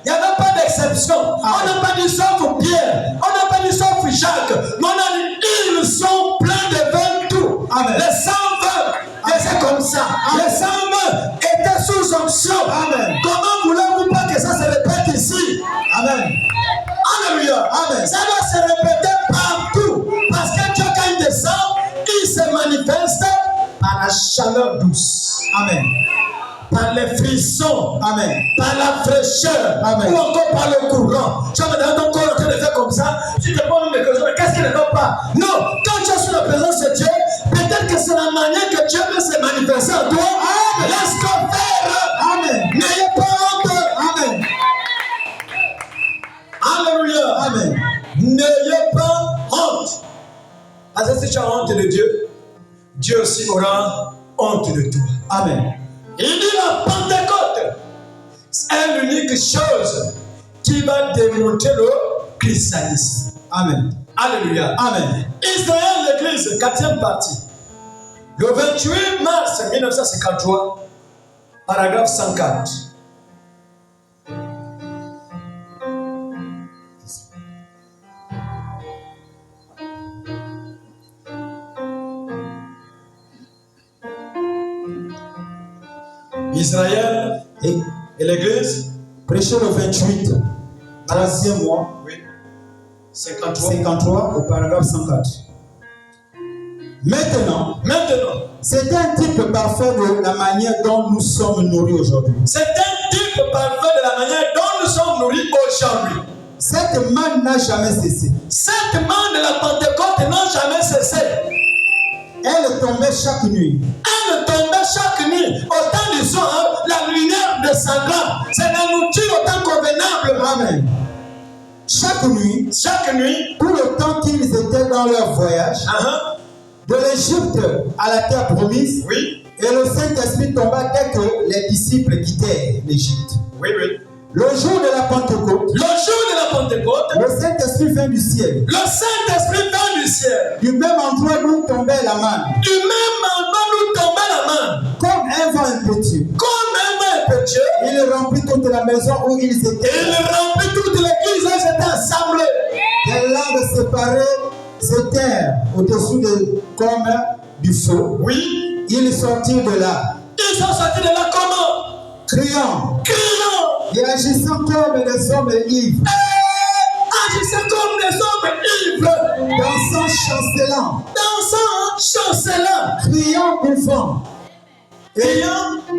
il n'y avait pas d'exception. On n'a pas dit sauf Pierre, on n'a pas dit sauf Jacques, mais on a dit ils sont pleins de vin tout. Amen. Les 120 étaient comme ça. Amen. Les 120 étaient sous onction. Amen. Comment voulez-vous pas que ça se répète ici? Amen. Alléluia. Amen. Ça doit se répéter partout. par la chaleur douce. Amen. Par les frissons. Amen. Par la fraîcheur. Amen. Ou encore par le courant. Tu vas dans ton corps en train de faire comme ça. Tu te poses une question, mais qu'est-ce qui ne va pas? Non, quand tu es sur la présence de Dieu, peut-être que c'est la manière que Dieu veut se manifester en toi. Amen. Laisse-toi faire. Amen. N'ayez pas honte. Amen. Alléluia. Amen. N'ayez pas honte. Parce que si tu as honte de Dieu, Dieu aussi aura honte de toi. Amen. Il dit la Pentecôte est l'unique chose qui va démontrer le christianisme. Amen. Alléluia. Amen. Israël, l'église, 4e partie. Le 28 mars 1953, paragraphe 104. Israël et l'église. Prêchez le 28, 3e mois, Oui. 53. 53 au paragraphe 104. Maintenant, c'est un type parfait de la manière dont nous sommes nourris aujourd'hui. C'est un type parfait de la manière dont nous sommes nourris aujourd'hui. Cette manne n'a jamais cessé. Cette manne de la Pentecôte n'a jamais cessé. Elle tombait chaque nuit. Elle tombait chaque nuit. Autant du soir, la lumière descendra. C'est la nourriture autant convenable. Amen. Chaque nuit, tout le temps qu'ils étaient dans leur voyage, de l'Égypte à la terre promise, oui. Et le Saint-Esprit tomba dès que les disciples quittaient l'Égypte. Oui, oui. Le jour de la Pentecôte, le Saint-Esprit vint du ciel. Le Saint-Esprit vint du ciel. Du même endroit d'où tombait la manne. Comme un vent impétueux. Il remplit toute la maison où ils étaient. Il remplit toute l'église où ils étaient assemblés. Des langues séparées s'éteignent au-dessous comme du feu. Oui. Ils sortirent de là. Ils sont sortis de là comment? Criant. Et agissant comme des hommes ivres. Agissant comme des hommes ivres. Dansant, chancelant. Criant, buvant.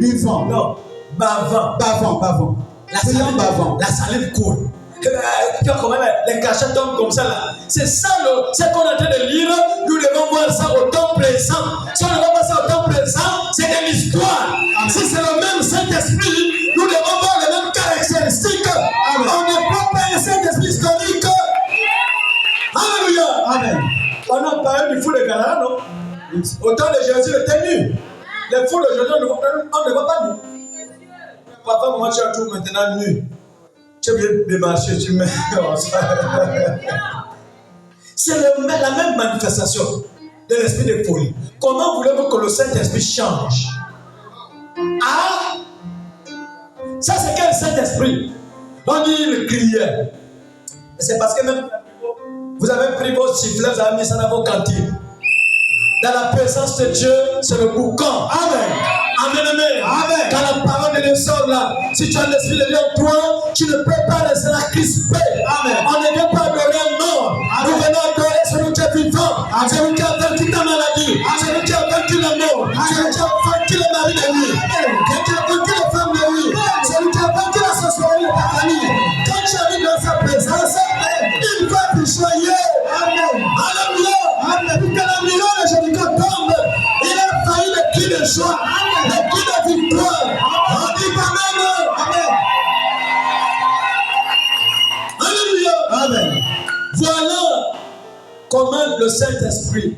Buvant. Non, bavant. La salive coule. Tu vois comment les cachets tombent comme ça là. C'est ça c'est qu'on est en train de lire. Nous devons voir ça au temps présent. Si on ne voit pas ça au temps présent, c'est de l'histoire. Si c'est le même Saint-Esprit, nous devons voir les mêmes caractéristiques. Amen. On n'est pas un Saint-Esprit historique. Alléluia. Amen. On a parlé du fou de Canaan, non? Au temps de Jésus, il était nu. Les fous d'aujourd'hui, on ne voit pas nu. Papa, moi, tu as tout maintenant nu. Tu es bien démarché, tu mets. C'est la même manifestation de l'esprit de folie. Comment voulez-vous que le Saint-Esprit change? Ah! Ça, c'est quel Saint-Esprit? On dit il criait. C'est parce que même vous avez pris vos sifflets, vous avez mis ça dans vos cantines. Dans la présence de Dieu, c'est le boucan. Amen. Amen, amen. Amen. Quand la parole de Dieu sort là, si tu as l'esprit de Dieu en toi, tu ne peux pas laisser la crisper. Amen. On ne vient pas adorer un mort. Nous venons adorer celui qui est vivant. Celui qui a vaincu ta maladie. Celui qui a vaincu la mort. Celui qui a vaincu le mari de nuit. Celui qui a vaincu les femmes de nuit. Celui qui a vaincu la sorcellerie de ta famille. Quand tu arrives dans sa présence, il va te choyer. Amen. Alléluia. Amen. Quand la million de Jéricho tombe, il a failli le cri de joie, le cri de victoire. On dit Amen. Amen. Alléluia. Amen. Voilà comment le Saint-Esprit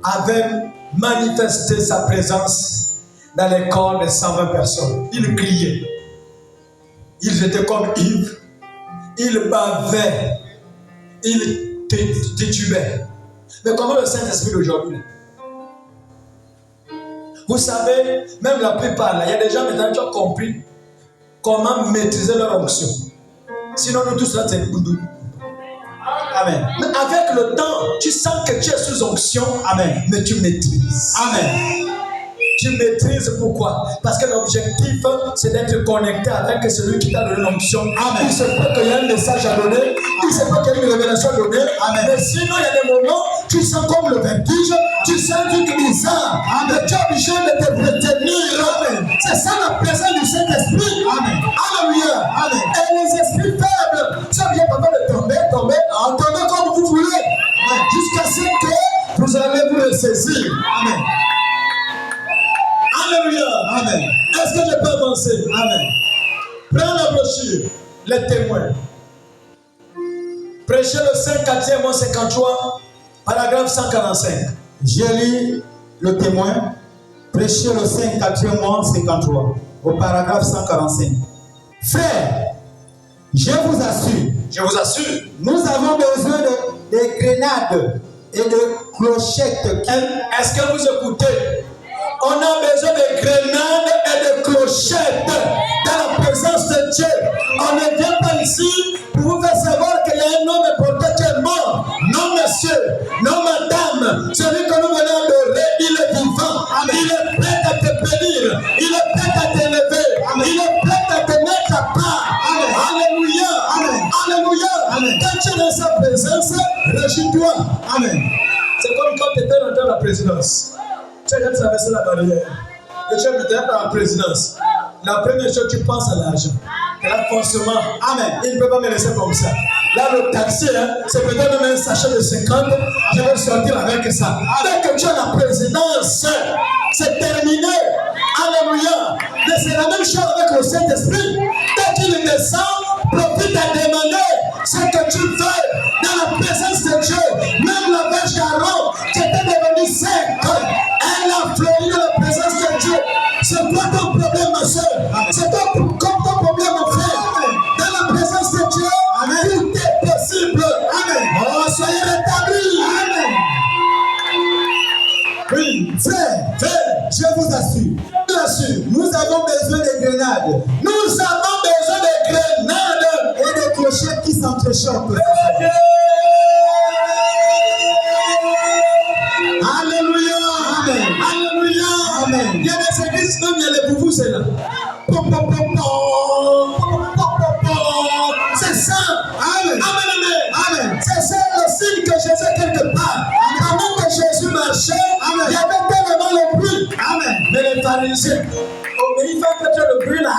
avait manifesté sa présence dans les corps de 120 personnes. Il criait. Ils étaient comme ivres. Ils bavaient. Ils titubaient. Mais comment le Saint-Esprit d'aujourd'hui? Vous savez, même la plupart, là, il y a des gens maintenant qui ont compris comment maîtriser leur onction. Sinon, nous tous là, c'est boudou. Amen. Mais avec le temps, tu sens que tu es sous onction. Amen. Mais tu maîtrises. Amen. Tu maîtrises pourquoi? Parce que l'objectif, c'est d'être connecté avec celui qui t'a donné l'onction. Il se peut qu'il y ait un message à donner, il se peut qu'il y ait une révélation à donner. Mais sinon, il y a des moments, tu sens comme le vertige, tu sens un truc bizarre. Mais tu es obligé de te retenir. C'est ça la présence du Saint-Esprit. Alléluia. Et les esprits faibles, ça vient pas de tomber, entendez comme vous voulez. Jusqu'à ce que vous allez vous le saisir. Amen. Alléluia. Est-ce que je peux avancer? Prends la brochure, les témoins. Prêchez le 5 4e 53, paragraphe 145. J'ai lu le témoin, prêcher le 5 4e 53, au paragraphe 145. Frère, je vous assure, nous avons besoin de grenades et de clochettes. Est-ce que vous écoutez? On a besoin de grenades et de clochettes dans la présence de Dieu. On ne vient pas ici pour vous faire savoir qu'il y a un homme important qui est mort. Non, monsieur, non, madame. Celui que nous venons adorer, il est vivant. Il est prêt à te bénir. Il est prêt à t'élever. Il est prêt à te mettre à part. Alléluia. Alléluia. Quand tu es dans sa présence, réjouis-toi. C'est comme quand tu étais dans la présidence. Tu as traversé la barrière. Et tu es maintenant dans la présidence. La première chose, tu penses à l'argent. Et là, forcément, il ne peut pas me laisser comme ça. Là, le taxi, c'est peut-être même un sachet de 50. Je vais sortir avec ça. Dès que tu as la présidence, c'est terminé. Alléluia. Mais c'est la même chose avec le Saint-Esprit. Dès qu'il descend, profite à demander ce que tu veux dans la présence de Dieu. Même la vache d'Aaron qui était devenue sec, elle a fleuri dans la présence de Dieu. C'est quoi ton problème, ma soeur? C'est comme ton problème, mon frère. Dans la présence de Dieu, tout est possible. Oh, soyez rétablis. Oui, frère, je vous assure, nous avons besoin de grenades. Nous avons besoin de grenades et de clochettes qui s'entrechoquent. Alléluia. Alléluia. Il y a des églises, même il y a les boubous, c'est là. C'est ça. Amen. C'est ça le signe que Jésus quelque part. Avant que Jésus marchait, il y avait tellement le bruit. Mais les pharisiens, il faut que tu aies le bruit là.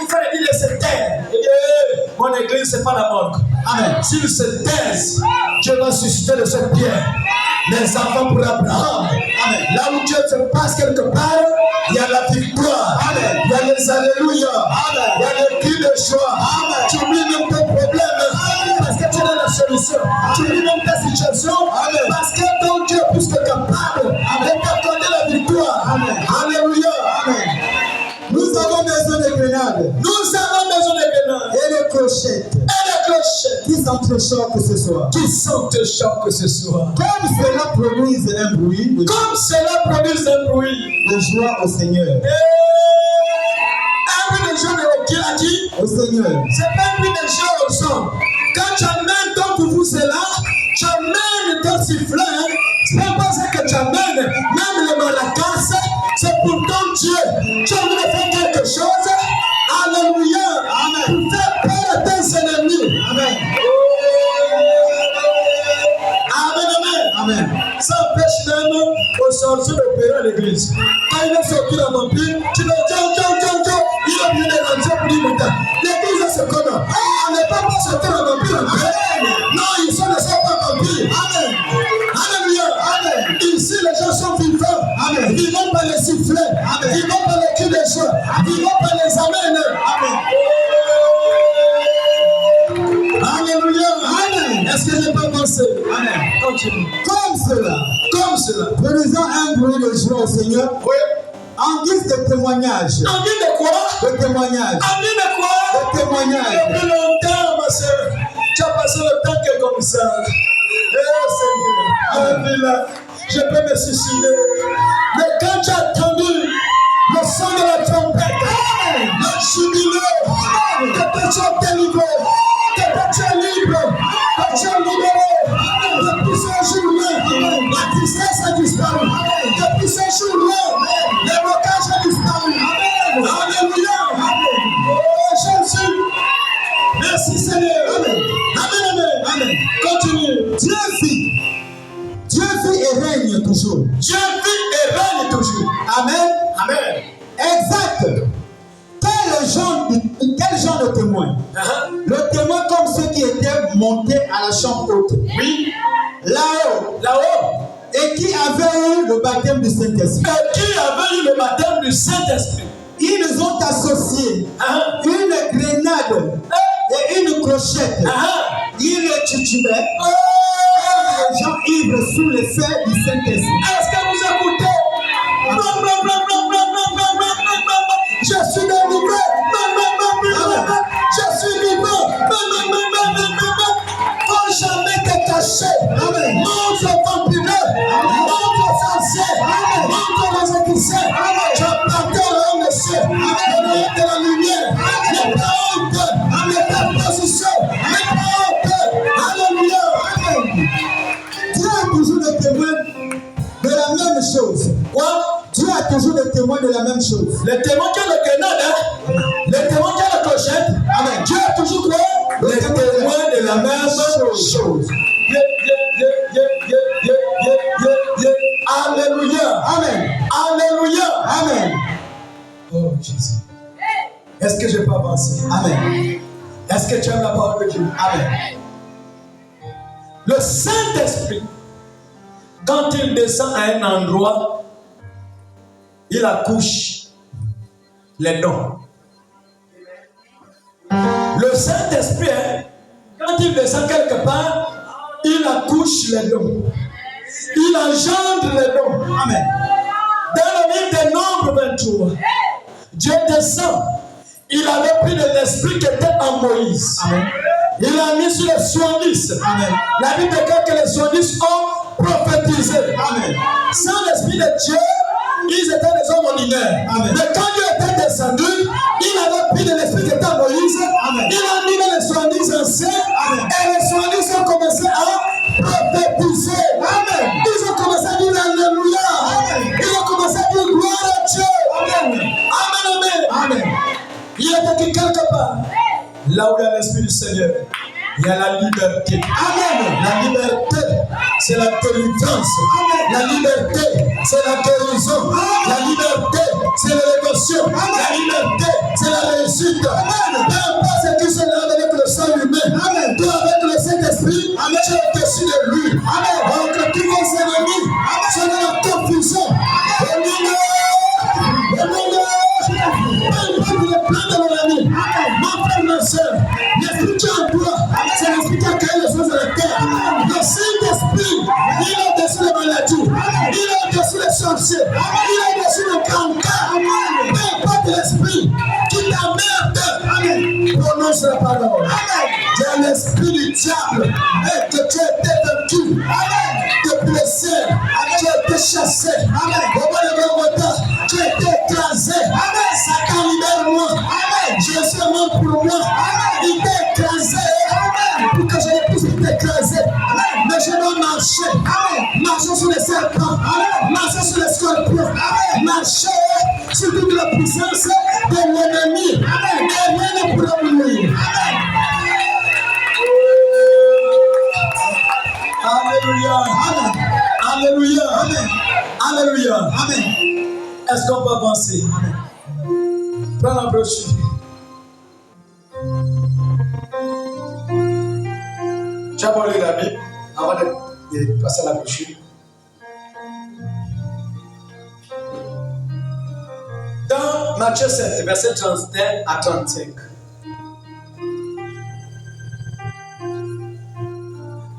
Il fallait dire de se taire. Mon église, ce n'est pas la mort. S'ils se taisent, Dieu va susciter de cette pierre des enfants pour Abraham. Là où Dieu se passe quelque part, il y a la victoire. Il y a les alléluia. Il y a les cris de joie. Tu oublies même tes problèmes parce que tu as la solution. Tu oublies même ta situation parce que ton Dieu est plus que capable de t'accorder la victoire. Alléluia. Nous avons besoin de grenades. Et de clochettes. Qui s'entrechoquent ce soir. Comme cela produise un bruit. De joie au Seigneur. Un bruit de joie de qui? Au Seigneur. C'est pas un bruit de joie aux hommes. Quand tu amènes ton boubou, c'est là. Tu amènes ton sifflet. C'est pas parce que tu amènes même le maracas. C'est pour ton Dieu. Tu as envie de faire quelque chose. Alléluia. Pour faire peur à tes ennemis. Amen. Ça empêche même aux sorciers d'opérer à l'église. Quand il est sorti d'un vampire, tu dis Tiens, il a bien des rentrer pour dire l'église est ce qu'on a. On n'est pas sorti d'un vampire. Non, ils ne sont pas vampires. Alléluia. Ici, les gens sont vivants. Vivants par les sifflets. Vivants par les cris de joie. Vivants par les amens. Alléluia. Est-ce que je peux penser? Continue. Comme cela. Produisant un bruit de joie au Seigneur. Oui. En guise de témoignage. En guise de quoi? De témoignage. En guise de quoi? De témoignage. Depuis longtemps, ma soeur. Tu as passé le temps que comme ça. Seigneur. Je peux me suicider. Mais quand tu as entendu le son de la trompette, le jubilé, que tu es délivré, que tu es libre, que tu es libéré. Depuis ce jour-là, la tristesse a disparu. Depuis ce jour-là, toujours. Dieu vit et règne toujours. Amen. Amen. Exact. Quel genre de témoin? Le témoin comme ceux qui étaient montés à la chambre haute. Oui. Là-haut. Là-haut. Et qui avaient eu le baptême du Saint-Esprit. Et qui avait eu le baptême du Saint-Esprit. Ils ont associé une grenade et une clochette. Ils titubaient. Les gens ivres sous l'effet du Saint-Esprit. Est-ce que vous écoutez? Je suis délivré. Je suis vivant. Faut jamais te cacher. Monte au vampireux. Monte aux sorciers. Monte aux écrisseurs. J'appartiens au homme de cieux. De la lumière. Les paroles de ta position. Les paroles de. Alléluia. Dieu a toujours des témoins de la même chose. Quoi? Dieu a toujours des témoins de la même chose. Les témoins qui ont le grenade, les témoins qui ont la clochette, Amen. Dieu a toujours quoi? Les témoins de la même chose. Alléluia. Amen. Alléluia. Amen. Oh Jésus. Est-ce que je peux avancer? Amen. Est-ce que tu aimes la parole de Dieu? Amen. Le Saint-Esprit, quand il descend à un endroit, il accouche les dons. Le Saint-Esprit, quand il descend quelque part, il accouche les dons. Il engendre les dons. Amen. Dans le livre des Nombres 23, Dieu descend. Il avait pris de l'esprit qui était en Moïse. Amen. Il l'a mis sur les 70. Amen. La Bible déclare que les 70 ont prophétisé. Amen. Sans l'esprit de Dieu, ils étaient des hommes ordinaires. Amen. Mais quand Dieu était descendu, il avait pris de l'esprit qui était en Moïse. Amen. Il a mis dans les 70 anciens. Amen. Et les 70 ont commencé à prophétiser. Amen. Ils ont commencé à dire Alléluia. Amen. Ils ont commencé à dire gloire à Dieu. Amen. Amen. Amen. Amen. Il était quelque part. Là où il y a l'esprit du Seigneur, il y a la liberté. Amen. La liberté, c'est la délivrance. La liberté, c'est la guérison. La liberté, c'est l'élévation. La liberté, c'est la réussite. Peu importe ce qui se lève avec le sang humain. Amen. Toi, avec le Saint-Esprit, tu es au-dessus de lui. Amen. Donc, tous vos ennemis sont dans la confusion. Le plan de l'ennemi. Mon frère, ma soeur, l'esprit qui est en toi, c'est l'esprit qui a créé les choses de la terre. Le Saint-Esprit, il est au-dessus des maladies, il est au-dessus des sorciers, il est au-dessus des cancers. Peu importe l'esprit qui t'emmerde, prononce la parole. C'est l'esprit du diable et que tu as été vaincu. Depuis le ciel, tu as été chassé. Au bas de Golgotha, tu as été écrasé. Satan, libère-moi. Jésus est mort pour moi. Il t'a écrasé. Pour que je ne puisse plus t'écraser. Mais je dois marcher. Marcher sur les serpents. Marcher sur les scorpions. Marcher sur toute la puissance de l'ennemi. Et rien ne pourra me nuire. Alléluia. Alléluia. Alléluia. Amen. Est-ce qu'on peut avancer? Amen. Prends la brochure. Tu as pas lu la Bible avant de passer à la brochure. Dans Matthieu 7, verset 31 à 35.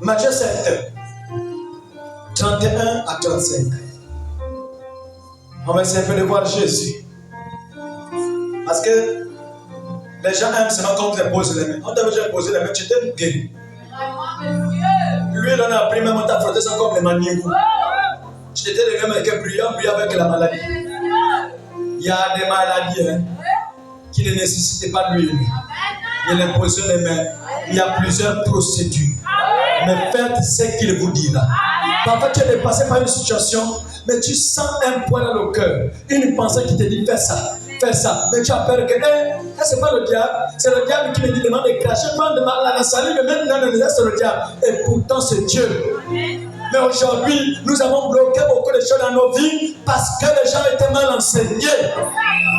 Matthieu 7, 31 à 35. On va essayer de voir Jésus. Parce que les gens aiment seulement quand on te pose les mains. On t'a déjà posé les mains, tu t'es guéri. Lui, il en a pris, même on t'a frotté ça comme les manières. Tu t'étais les mêmes avec un brillant avec la maladie. Il y a des maladies qui ne nécessitent pas de l'huile. Il y a l'imposition des mains. Il y a plusieurs procédures. Mais faites ce qu'il vous dira. Parfois, tu es dépassé par une situation, mais tu sens un poids dans le cœur. Une pensée qui te dit fais ça. Fais ça. Mais tu as peur que ça, c'est pas le diable. C'est le diable qui me demande de cracher. Demande la salive, même dans le désert, c'est le diable. Et pourtant, c'est Dieu. Mais aujourd'hui, nous avons bloqué beaucoup de choses dans nos vies parce que les gens étaient mal enseignés.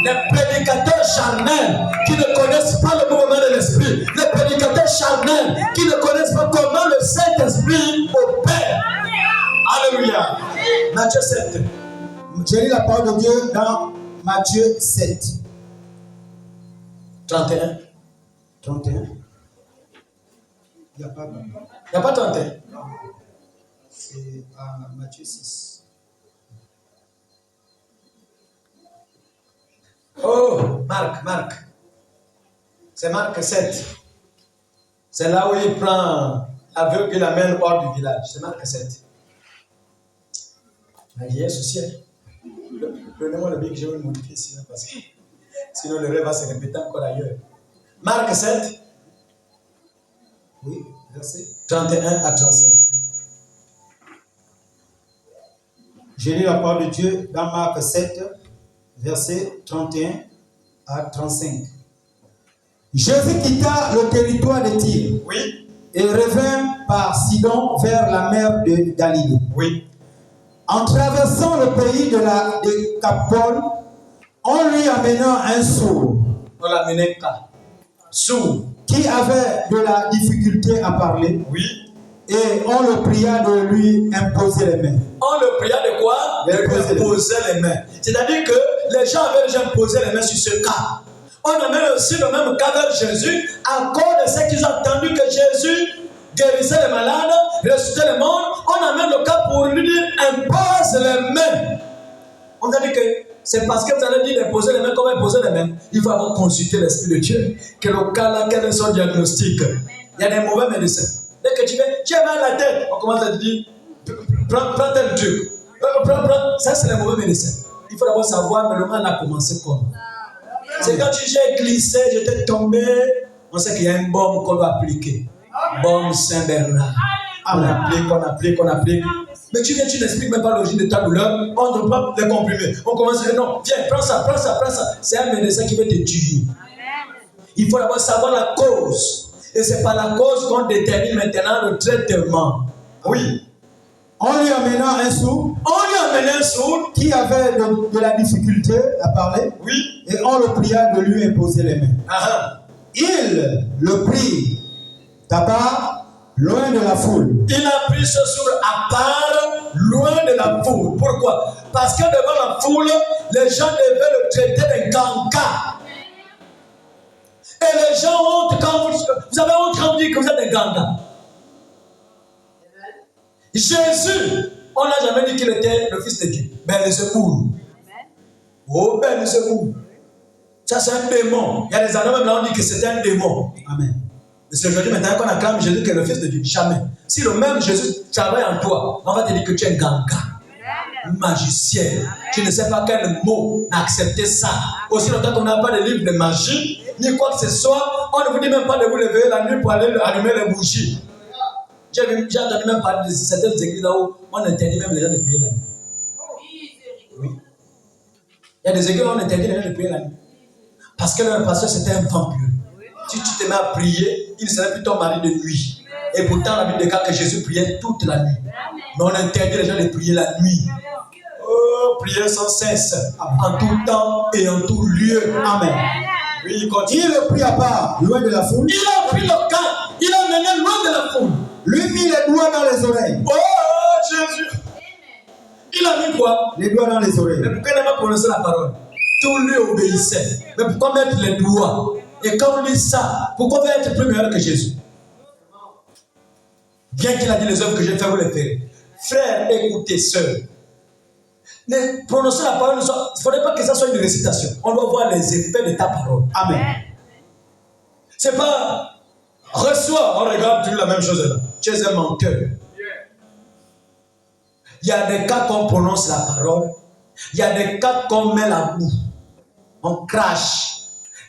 Les prédicateurs charnels qui ne connaissent pas le mouvement de l'esprit. Les prédicateurs charnels qui ne connaissent pas comment le Saint-Esprit opère. Alléluia. Matthieu 7. Je lis la parole de Dieu dans Matthieu 7. 31. 31. Il n'y a pas. Il n'y a pas 31. Non. C'est à Matthieu 6. Oh, Marc. C'est Marc 7. C'est là où il prend l'aveugle et l'amène hors du village. C'est Marc 7. Il y a un souci. Prenez-moi le bien que je vais le modifier sinon, parce que sinon le rêve va se répéter encore ailleurs. Marc 7. Oui, verset 31 à 35. Je lis la parole de Dieu dans Marc 7, verset 31 à 35. Jésus quitta le territoire de Tyr. Oui. Et revint par Sidon vers la mer de Galilée. Oui. En traversant le pays de la Décapole, on lui amena un sourd. On l'a mené sourd. Qui avait de la difficulté à parler. Oui. Et on le pria de lui imposer les mains. On le pria de quoi? De lui imposer les mains. C'est-à-dire que les gens avaient déjà imposé les mains sur ce cas. On amène aussi le même cas vers Jésus à cause de ce qu'ils ont entendu que Jésus guérissait les malades, ressuscitait les morts. On amène le cas pour lui dire impose les mains. On a dit que c'est parce que vous allez dire imposer les mains, comment imposer les mains? Il faut avoir consulté l'Esprit de Dieu. Que le cas là, quel est son diagnostic? Il y a des mauvais médecins. Dès que tu fais, j'ai mal à la tête, on commence à te dire, prends tel truc. Ça, c'est les mauvais médecins. Il faut d'abord savoir, mais le mal a commencé comment. C'est quand j'ai glissé, j'étais tombé, on sait qu'il y a un baume qu'on doit appliquer. Baume Saint-Bernard. On applique. Mais tu n'expliques même pas l'origine de ta douleur, on ne peut pas les comprimer. On commence à dire non, viens, prends ça. C'est un médecin qui veut te tuer. Il faut d'abord savoir la cause. Et c'est par la cause qu'on détermine maintenant le traitement. Oui. On lui amena un sourd. Qui avait de la difficulté à parler. Oui. Et on le pria de lui imposer les mains. Il le prit à part, loin de la foule. Il a pris ce sourd à part, loin de la foule. Pourquoi? Parce que devant la foule, les gens devaient le traiter de ganga. Et les gens ont honte quand vous avez honte quand vous dites que vous êtes des gangas. Jésus, on n'a jamais dit qu'il était le fils de Dieu. Belzéboul. Oh, Belzéboul. Ça, c'est un démon. Il y a des années même là, on dit que c'était un démon. Amen. Mais c'est aujourd'hui maintenant qu'on acclame Jésus qui est le fils de Dieu. Jamais. Si le même Jésus travaille en toi, on va te dire que tu es un ganga. Magicien. Tu ne sais pas quel mot accepter ça. Aussi longtemps qu'on n'a pas de livre de magie, ni quoi que ce soit, on ne vous dit même pas de vous lever la nuit pour aller allumer les bougies. J'ai entendu même parler de certaines églises là où on interdit même les gens de prier la nuit. Oui. Il y a des églises où on interdit les gens de prier la nuit. Parce que le pasteur c'était un vampire. Si tu te mets à prier, il serait plutôt mari de nuit. Et pourtant, la Bible déclare que Jésus priait toute la nuit. Mais on interdit les gens de prier la nuit. Oh, prier sans cesse, en tout temps et en tout lieu. Amen. Oui, il continue. Il le prit à part, loin de la foule. Il a pris le cas, il a mené loin de la foule. Lui mit les doigts dans les oreilles. Oh, Jésus. Il a mis quoi? Les doigts dans les oreilles. Mais pourquoi il n'a pas prononcé la parole? Tout lui obéissait. Mais pourquoi mettre les doigts? Et quand on lit ça, pourquoi veut être plus meilleur que Jésus? Bien qu'il a dit les œuvres que j'ai fait, vous les ferez. Frères, écoutez, sœurs. Ne prononcer la parole, il ne faudrait pas que ça soit une récitation. On doit voir les effets de ta parole. Amen. C'est pas reçois, on regarde toujours la même chose là. Tu es un menteur. Il y a des cas qu'on prononce la parole. Il y a des cas qu'on met la boue. On crache.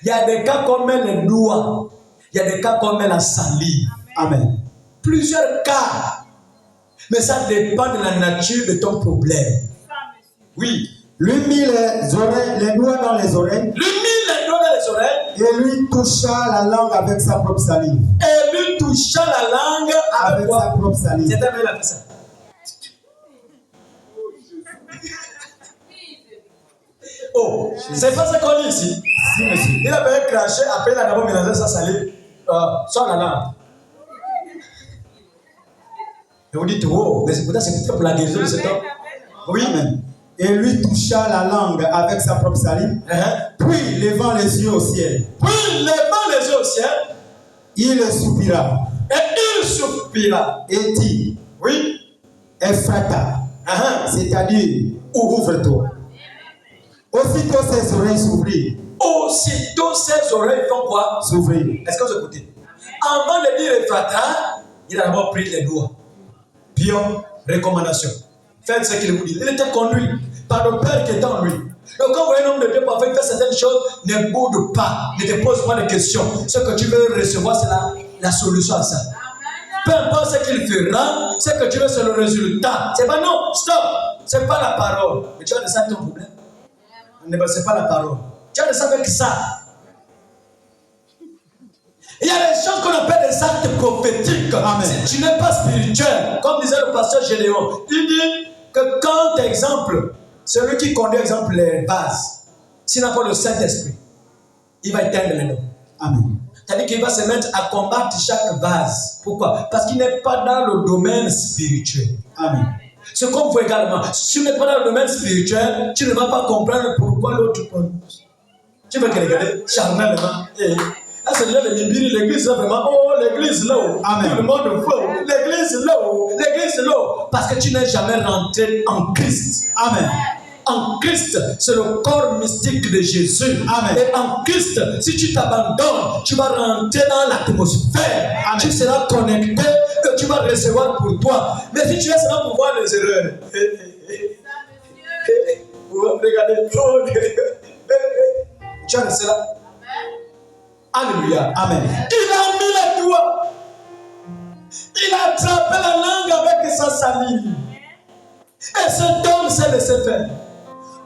Il y a des cas qu'on met les doigts. Il y a des cas qu'on met la salive. Amen. Plusieurs cas. Mais ça dépend de la nature de ton problème. Oui. Lui mit les doigts dans les oreilles. Et lui toucha la langue avec sa propre salive. Et lui toucha la langue avec sa propre salive. C'est un peu la ça. Oh, c'est pas ce qu'on dit ici. Si, monsieur. Il avait craché, après il a d'abord mélangé sa salive sur la langue. Et vous dites, oh, mais c'est peut-être pour la guérison de cet homme. Oui, amen. Et lui toucha la langue avec sa propre salive, puis levant les yeux au ciel. Puis levant les yeux au ciel, il soupira. Et il soupira. Et dit, oui, Ephrata, c'est-à-dire, ouvre-toi. Aussitôt ses oreilles s'ouvrirent. Aussitôt ses oreilles font quoi? S'ouvrir. Est-ce que vous écoutez? Avant de dire Ephrata, il a d'abord pris les doigts. Pion, recommandation. Faites ce qu'il vous dit. Il était conduit par le Père qui était en lui. Donc quand vous voyez un homme de Dieu parfait faire certaines choses, ne boude pas, ne te pose pas de questions. Ce que tu veux recevoir, c'est la solution à ça. Peu importe ce qu'il fera, ce que tu veux, c'est le résultat. C'est pas non, stop. C'est pas la parole. Mais tu as de ça ton problème. C'est pas la parole. Tu as de ça avec ça. Il y a des choses qu'on appelle des actes prophétiques. Amen. Si tu n'es pas spirituel, comme disait le pasteur Gédéon, il dit que quand, exemple, celui qui conduit, exemple, les vases, s'il n'a pas le Saint-Esprit, il va éteindre les noms. Amen. C'est-à-dire qu'il va se mettre à combattre chaque vase. Pourquoi? Parce qu'il n'est pas dans le domaine spirituel. Amen. C'est comme vous également. Si tu n'es pas dans le domaine spirituel, tu ne vas pas comprendre pourquoi l'autre prononce. Tu veux que regarder charnellement. Ah, c'est déjà l'église là vraiment. Oh, l'église là-haut. Amen. Tout le monde veut. L'église là-haut. L'église là-haut. Parce que tu n'es jamais rentré en Christ. Amen. En Christ, c'est le corps mystique de Jésus. Amen. Et en Christ, si tu t'abandonnes, tu vas rentrer dans l'atmosphère. Amen. Tu seras connecté et tu vas recevoir pour toi. Mais si tu es seulement pour voir les erreurs. Regardez. Tu as resté là. Alléluia. Amen. Il a mis les doigts. Il a attrapé la langue avec sa salive. Et cet homme s'est laissé faire.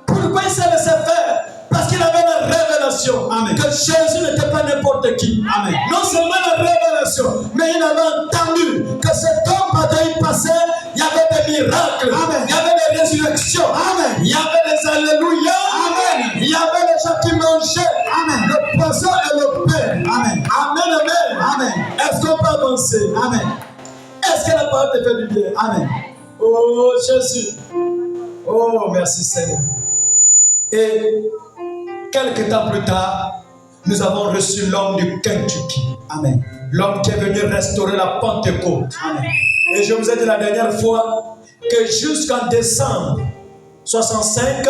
Pourquoi il s'est laissé faire? Parce qu'il avait la révélation. Amen. Que Jésus n'était pas n'importe qui. Amen. Non seulement la révélation, mais il avait entendu que cet homme, pendant il passait, il y avait des miracles. Amen. Il y avait des résurrections. Amen. Il y avait des alléluia. Amen. Il y avait des gens qui mangeaient. Amen. Le poisson et le pain. Amen. Amen, amen. Amen. Est-ce qu'on peut avancer? Amen. Est-ce que la parole te fait du bien? Amen. Oh Jésus. Oh merci Seigneur. Et quelques temps plus tard, nous avons reçu l'homme du Kentucky. Amen. L'homme qui est venu restaurer la Pentecôte. Amen. Et je vous ai dit la dernière fois que jusqu'en décembre 65,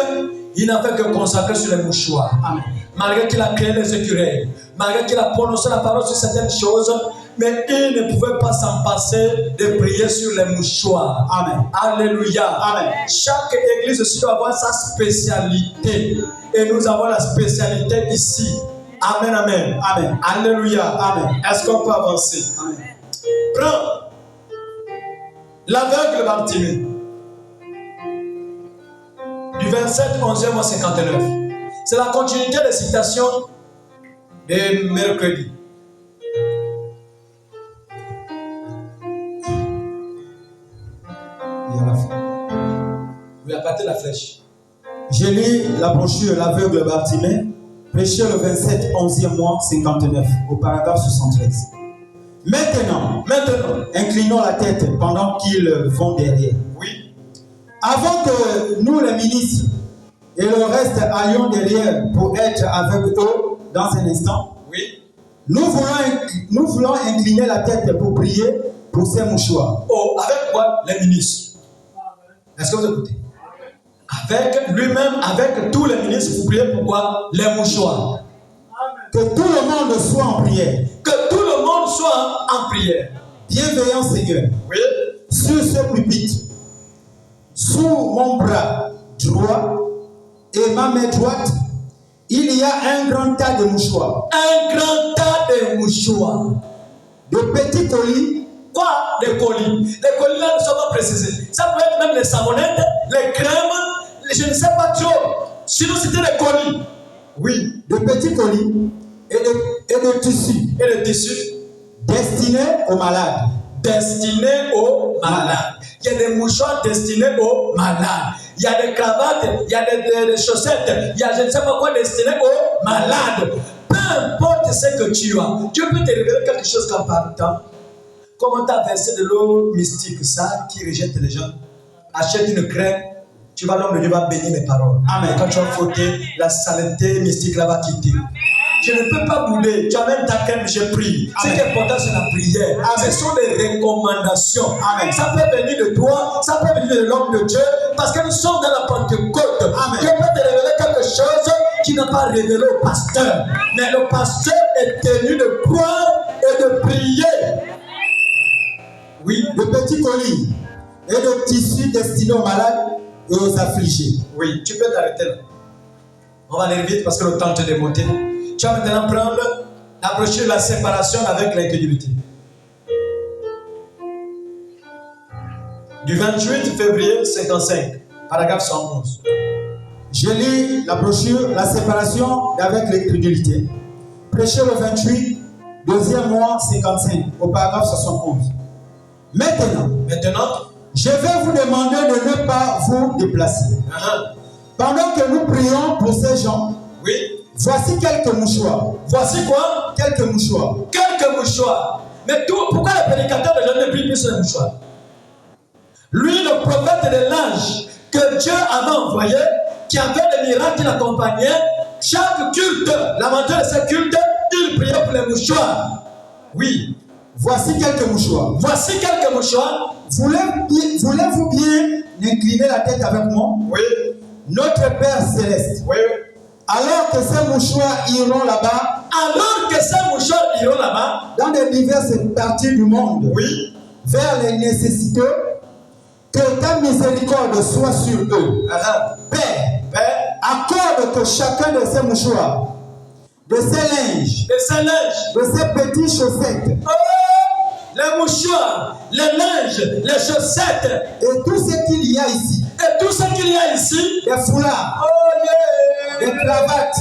il n'a fait que consacrer sur les mouchoirs. Amen. Malgré qu'il a créé les écureuils, malgré qu'il a prononcé la parole sur certaines choses, mais il ne pouvait pas s'en passer de prier sur les mouchoirs. Amen. Alléluia. Amen. Chaque église aussi doit avoir sa spécialité. Et nous avons la spécialité ici. Amen, amen. Amen. Alléluia. Amen. Est-ce qu'on peut avancer? Amen. Prends l'aveugle Bartimée. Du 27 11e mois 59. C'est la continuité des citations de mercredi. Il y a la fin. Vous apportez la flèche. J'ai lu la brochure L'aveugle Bartimée, prêché le 27 11e mois 59, au paragraphe 73. Maintenant, inclinons la tête pendant qu'ils vont derrière. Oui. Avant que nous, les ministres, et le reste allions derrière pour être avec eux dans un instant, Oui. nous voulons incliner la tête pour prier pour ces mouchoirs. Oh, avec quoi? Les ministres. Est-ce que vous écoutez? Avec lui-même, avec tous les ministres, vous priez pourquoi? Les mouchoirs. Que tout le monde soit en prière. Que tout le monde soit en prière. Bienveillant Seigneur, Oui. sur ce pupitre, sous mon bras droit et ma main droite, il y a un grand tas de mouchoirs. Un grand tas de mouchoirs. De petits colis. Quoi? Des colis. Les colis là ne sont pas précisés. Ça peut être même les savonnettes, les crèmes, je ne sais pas trop. Sinon c'était des colis. Oui. De petits colis et de tissus Et les tissus destinés aux malades. destinés aux malades. Il y a des mouchoirs destinés aux malades. Il y a des cravates, il y a des chaussettes, il y a je ne sais pas quoi destiné aux malades. Peu importe ce que tu as, Dieu peut te révéler quelque chose comme par temps. Comment tu as versé de l'eau mystique, ça qui rejette les gens. Achète une crème, tu vas l'homme de Dieu va bénir les paroles. Amen. Quand tu vas frotter, la saleté mystique là va quitter. Je ne peux pas bouler. Tu as même ta crème, je prie. Ce qui est important, c'est la prière. Amen. Ce sont des recommandations. Amen. Ça peut venir de toi, ça peut venir de l'homme de Dieu, parce que nous sommes dans la Pentecôte. Amen. Dieu peut te révéler quelque chose qui n'a pas révélé au pasteur. Mais le pasteur est tenu de croire et de prier. Oui, de petits colis et de tissus destinés aux malades et aux affligés. Oui, tu peux t'arrêter là. On va aller vite parce que le temps te démonter. Tu vas maintenant prendre la brochure de la séparation avec l'incrédulité. Du 28 février 55, paragraphe 111. Je lis la brochure La séparation avec l'incrédulité. Prêché le 28, deuxième mois 55, au paragraphe 71. Maintenant, je vais vous demander de ne pas vous déplacer. Pendant que nous prions pour ces gens, oui. Voici quelques mouchoirs. Voici quoi? Quelques mouchoirs. Quelques mouchoirs. Mais pourquoi le prédicateur de Jean ne prie plus sur les mouchoirs? Lui, le prophète de l'ange que Dieu avait envoyé, qui avait des miracles qui l'accompagnaient, chaque culte, l'aventure de ce culte, il priait pour les mouchoirs. Oui. Voici quelques mouchoirs. Voici quelques mouchoirs. Voulez-vous bien incliner la tête avec moi? Oui. Notre Père Céleste. Oui. Alors que ces mouchoirs iront là-bas. Alors que ces mouchoirs iront là-bas. Dans les diverses parties du monde. Oui. Vers les nécessités. Que ta miséricorde soit sur eux. Père, accorde que chacun de ces mouchoirs, de ces linges, de ces petites chaussettes, les mouchoirs, les linges, les chaussettes, et tout ce qu'il y a ici, des foulards, des cravates.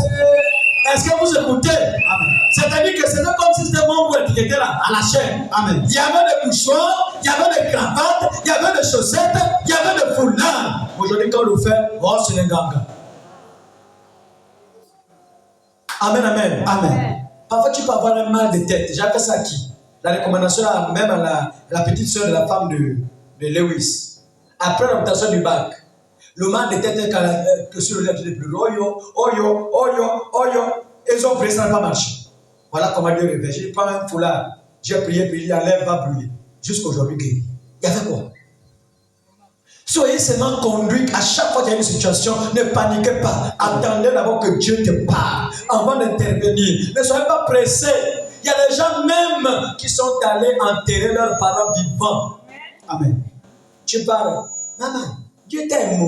Est-ce que vous écoutez? Amen. C'est-à-dire que c'était comme si c'était mon boîte qui était là, à la chaîne. Amen. Il y avait des mouchoirs, il y avait des cravates, il y avait des chaussettes, il y avait des foulards. Aujourd'hui, quand on le fait, c'est les ganga. Amen, amen. Amen. Parfois, tu peux avoir un mal de tête. J'ai fait ça à qui? La recommandation, même à la petite soeur de la femme de Lewis. Après l'obtention du bac, le mal de tête que sur le lèvre, tu dis plus. Ils ont pris, ça n'a pas marché. Voilà comment Dieu révèle. J'ai pris un foulard. J'ai prié, puis la lèvre va brûler. Jusqu'aujourd'hui, guéri. Il y avait quoi? Soyez seulement conduits à chaque fois qu'il y a une situation. Ne paniquez pas. Attendez d'abord que Dieu te parle avant d'intervenir. Ne soyez pas pressés. Il y a des gens même qui sont allés enterrer leurs parents vivants. Amen. Tu parles. Maman, Dieu t'aime.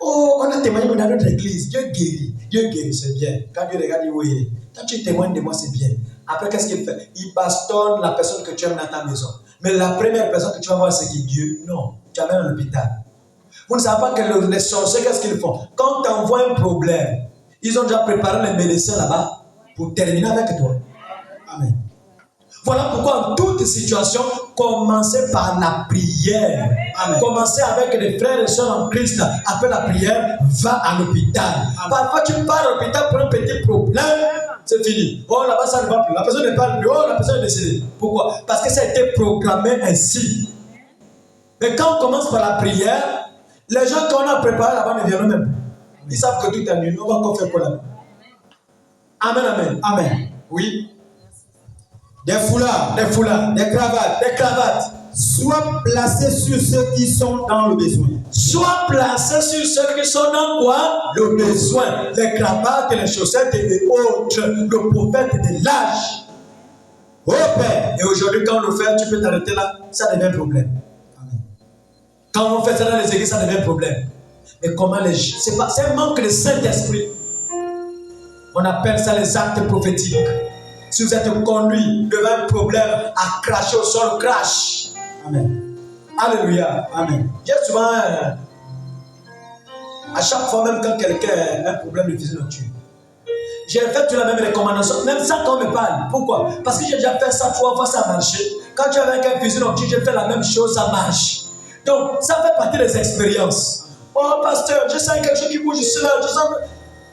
Oh, on a témoigné dans notre église. Dieu guérit, c'est bien. Quand Dieu regarde, il dit oui. Quand tu témoignes de moi, c'est bien. Après, qu'est-ce qu'il fait? Il bastonne la personne que tu aimes dans ta maison. Mais la première personne que tu vas voir, c'est qui? Dieu. Non, tu amènes à l'hôpital. Vous ne savez pas que les sorciers, qu'est-ce qu'ils font? Quand tu envoies un problème, ils ont déjà préparé les médecins là-bas pour terminer avec toi. Amen. Voilà pourquoi en toute situation, commencez par la prière. Amen. Commencez avec les frères et sœurs en Christ. Après la prière, va à l'hôpital. Parfois, tu pars à l'hôpital pour un petit problème, c'est fini. Oh, là-bas, ça ne va plus. La personne ne parle plus. Oh, la personne est décédée. Pourquoi? Parce que ça a été programmé ainsi. Mais quand on commence par la prière, les gens qu'on a préparés là-bas ne viennent même. Ils savent que tout est annulé. On va encore faire quoi là-bas? Amen, amen. Amen. Oui. Des foulards, des cravates, soient placés sur ceux qui sont dans le besoin. Soient placés sur ceux qui sont dans quoi? Le besoin. Les cravates, les chaussettes et les autres. Le prophète de l'âge. Oh Père. Et aujourd'hui, quand on le fait, tu peux t'arrêter là, ça devient un problème. Amen. Quand on fait ça dans les églises, ça devient un problème. Mais comment c'est un manque de Saint-Esprit. On appelle ça les actes prophétiques. Si vous êtes conduit devant un problème à cracher au sol, crache. Amen. Alléluia. Amen. J'ai souvent, à chaque fois, même quand quelqu'un a un problème de physique nocturne, j'ai fait toute la même recommandation, même ça quand on me parle. Pourquoi? Parce que j'ai déjà fait ça 3 fois, ça a marché. Quand tu es avec un fusil optique, j'ai fait la même chose, ça marche. Donc, ça fait partie des expériences. Oh, pasteur, je sens quelque chose qui bouge ici, là.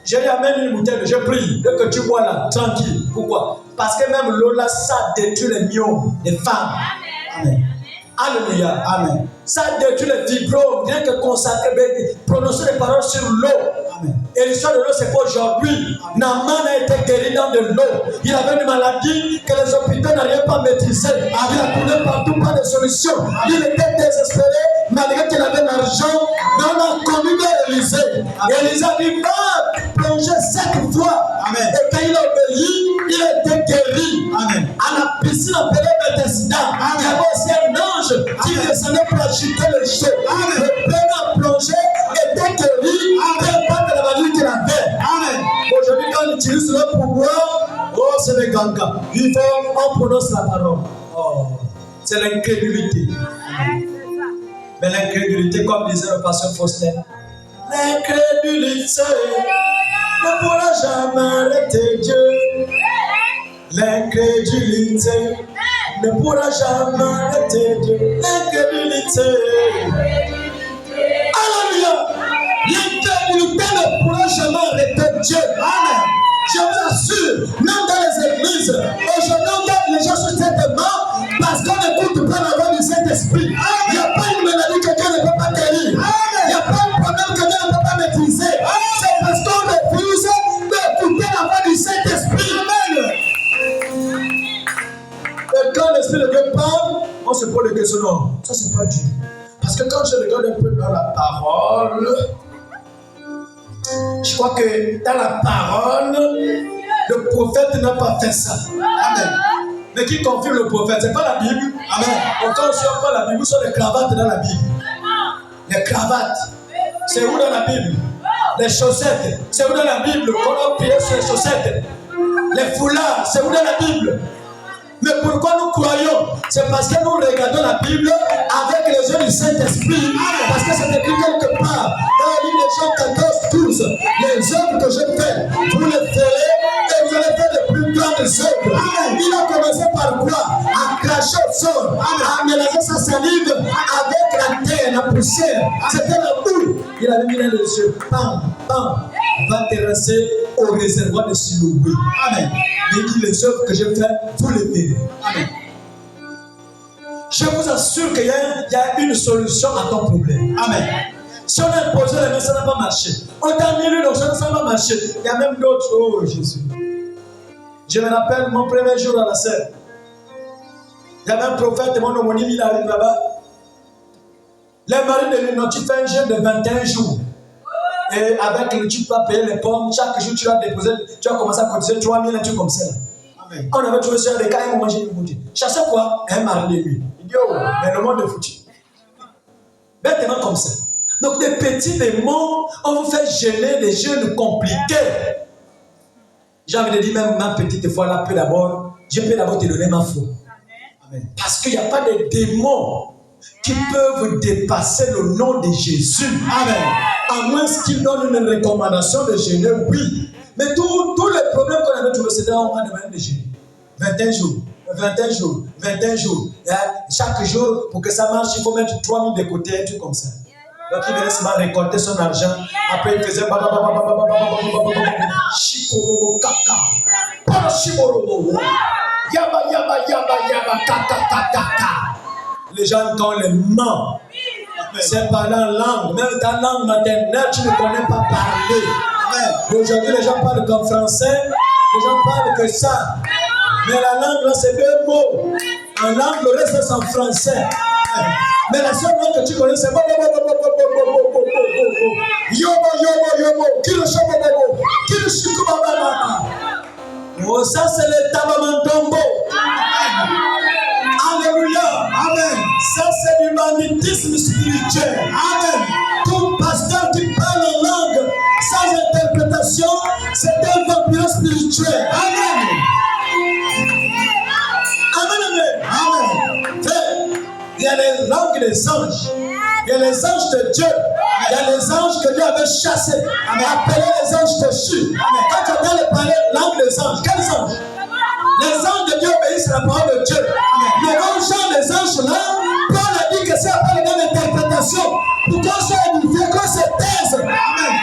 J'ai dit, amène une bouteille, je prie. Dès que tu bois là, tranquille. Pourquoi? Parce que même l'eau là, ça détruit les myopes des femmes. Amen. Alléluia. Amen. Ça détruit les fibromes. Rien que consacrer, prononcer des paroles sur l'eau. Amen. Et l'histoire de l'eau, c'est pas aujourd'hui. Naaman a été guéri dans de l'eau. Il avait une maladie que les hôpitaux n'arrivaient pas à maîtriser. Il a tourné partout, pas de solution. Il était désespéré, malgré qu'il avait l'argent. Mais on a connu d'Élisée. Élisée a dit, va plonger 7 fois. Amen. Et quand il a obéi, il a été guéri. Amen. À la piscine appelée Bethesda, il y avait aussi un ange qui descendait pour agiter les choses. Le père a plongé, était guéri, peu importe la maladie qu'il avait. Amen. Aujourd'hui, quand on utilise le pouvoir, oh, c'est les gangas. Il faut, on prononce la parole. Oh, c'est l'incrédulité. Mais l'incrédulité, comme disait le pasteur Faustin, l'incrédulité ne pourra jamais arrêter Dieu. L'incrédulité ne pourra jamais arrêter Dieu. L'incrédulité. Alléluia. L'incrédulité ne pourra jamais arrêter Dieu. Amen. Je vous assure, même dans les églises, aujourd'hui on garde les gens sur cette main parce qu'on n'écoute pas la voix du Saint-Esprit. Il n'y a pas une maladie que Dieu ne peut pas guérir. Il n'y a pas un problème que Dieu ne peut pas maîtriser. C'est parce qu'on refuse d'écouter la voix du Saint-Esprit. Amen. Et quand l'Esprit de Dieu parle, on se pose des questions. Non, ça c'est pas Dieu. Parce que quand je regarde un peu dans la parole, je crois que dans la parole, le prophète n'a pas fait ça. Amen. Mais qui confirme le prophète? Ce n'est pas la Bible. Amen. Quand on ne pas la Bible, où sont les cravates dans la Bible? Les cravates, c'est où dans la Bible? Les chaussettes, c'est où dans la Bible? Qu'on a prié sur les chaussettes. Les foulards, c'est où dans la Bible? Mais pourquoi nous croyons? C'est parce que nous regardons la Bible avec les yeux du Saint-Esprit. Parce que c'est écrit quelque part dans le livre de Jean 14, 12. Les œuvres que je fais, vous les ferez et vous allez faire de plus grandes œuvres. Il a commencé par quoi? À cracher au sol, à mélanger sa salive avec la terre, la poussière. C'était la boue. Il avait mis dans les yeux. Bam, bam. Va terrasser au réservoir de Siloué. Amen. Il dit les œuvres que je fais, vous les verrez. Amen. Je vous assure qu'il y a une solution à ton problème. Amen. Si on a imposé les mains, ça n'a pas marché. On t'a mis l'huile, ça n'a pas marché. Il y a même d'autres. Oh Jésus. Je me rappelle mon premier jour à la scène. Il y avait un prophète, mon homonyme, il arrive là-bas. Les maris de l'Union, tu fais un jeûne de 21 jours. Et avec le tu vas payer les pommes, chaque jour tu vas déposer, tu vas commencer à cotiser 3000 et tout comme ça. Amen. On avait trouvé sur des cas, ils m'ont mangé une bouteille. Chassez quoi? Un mari de lui. Il dit, oh, mais le monde est foutu. Bêtement comme ça. Donc des petits démons, on vous fait gêner des jeûnes compliqués. J'ai envie de dire, même ma petite foi là, je peux d'abord te donner ma foi. Amen. Parce qu'il n'y a pas de démons qui peuvent dépasser le nom de Jésus. Amen. À moins qu'il donne une recommandation de jeûner, oui. Mais tous les problèmes qu'on avait trouvés, c'était en demande de jeûner. 21 jours, 21 jours, 21 jours. Et chaque jour, pour que ça marche, il faut mettre 3000 de côté, un truc comme ça. Donc il venait seulement récolter son argent. Après, il faisait Chikorobo kaka. Chikorobo. Yaba, yaba, yaba, yaba, kaka, kaka, kaka. Les gens, quand on les ment, c'est par la langue. Même ta langue maternelle, tu ne connais pas parler. Aujourd'hui, les gens parlent comme français. Les gens parlent que ça. Mais la langue, là, c'est 2 mots. En langue, le reste, c'est en français. Mais la seule langue que tu connais, c'est yobo, yobo, yobo. Kiroshobobobo. Kiroshikubababa. Oh, ça, c'est le tabamantombo. Alléluia. Amen. Ça, c'est du magnétisme spirituel. Amen. Tout pasteur qui parle en langue sans interprétation, c'est un vampire spirituel. Amen. Amen, amen. Amen. Il y a les langues des anges. Il y a les anges de Dieu. Il y a les anges que Dieu avait chassés. Appelez les anges déchus. Quand tu entends les parler, langue des anges. Quels anges? Les anges de Dieu obéissent à la parole de Dieu. Mais quand Jean, les anges là, Paul a dit que c'est pas la même interprétation. Pour qu'on soit édifié, qu'on se taise.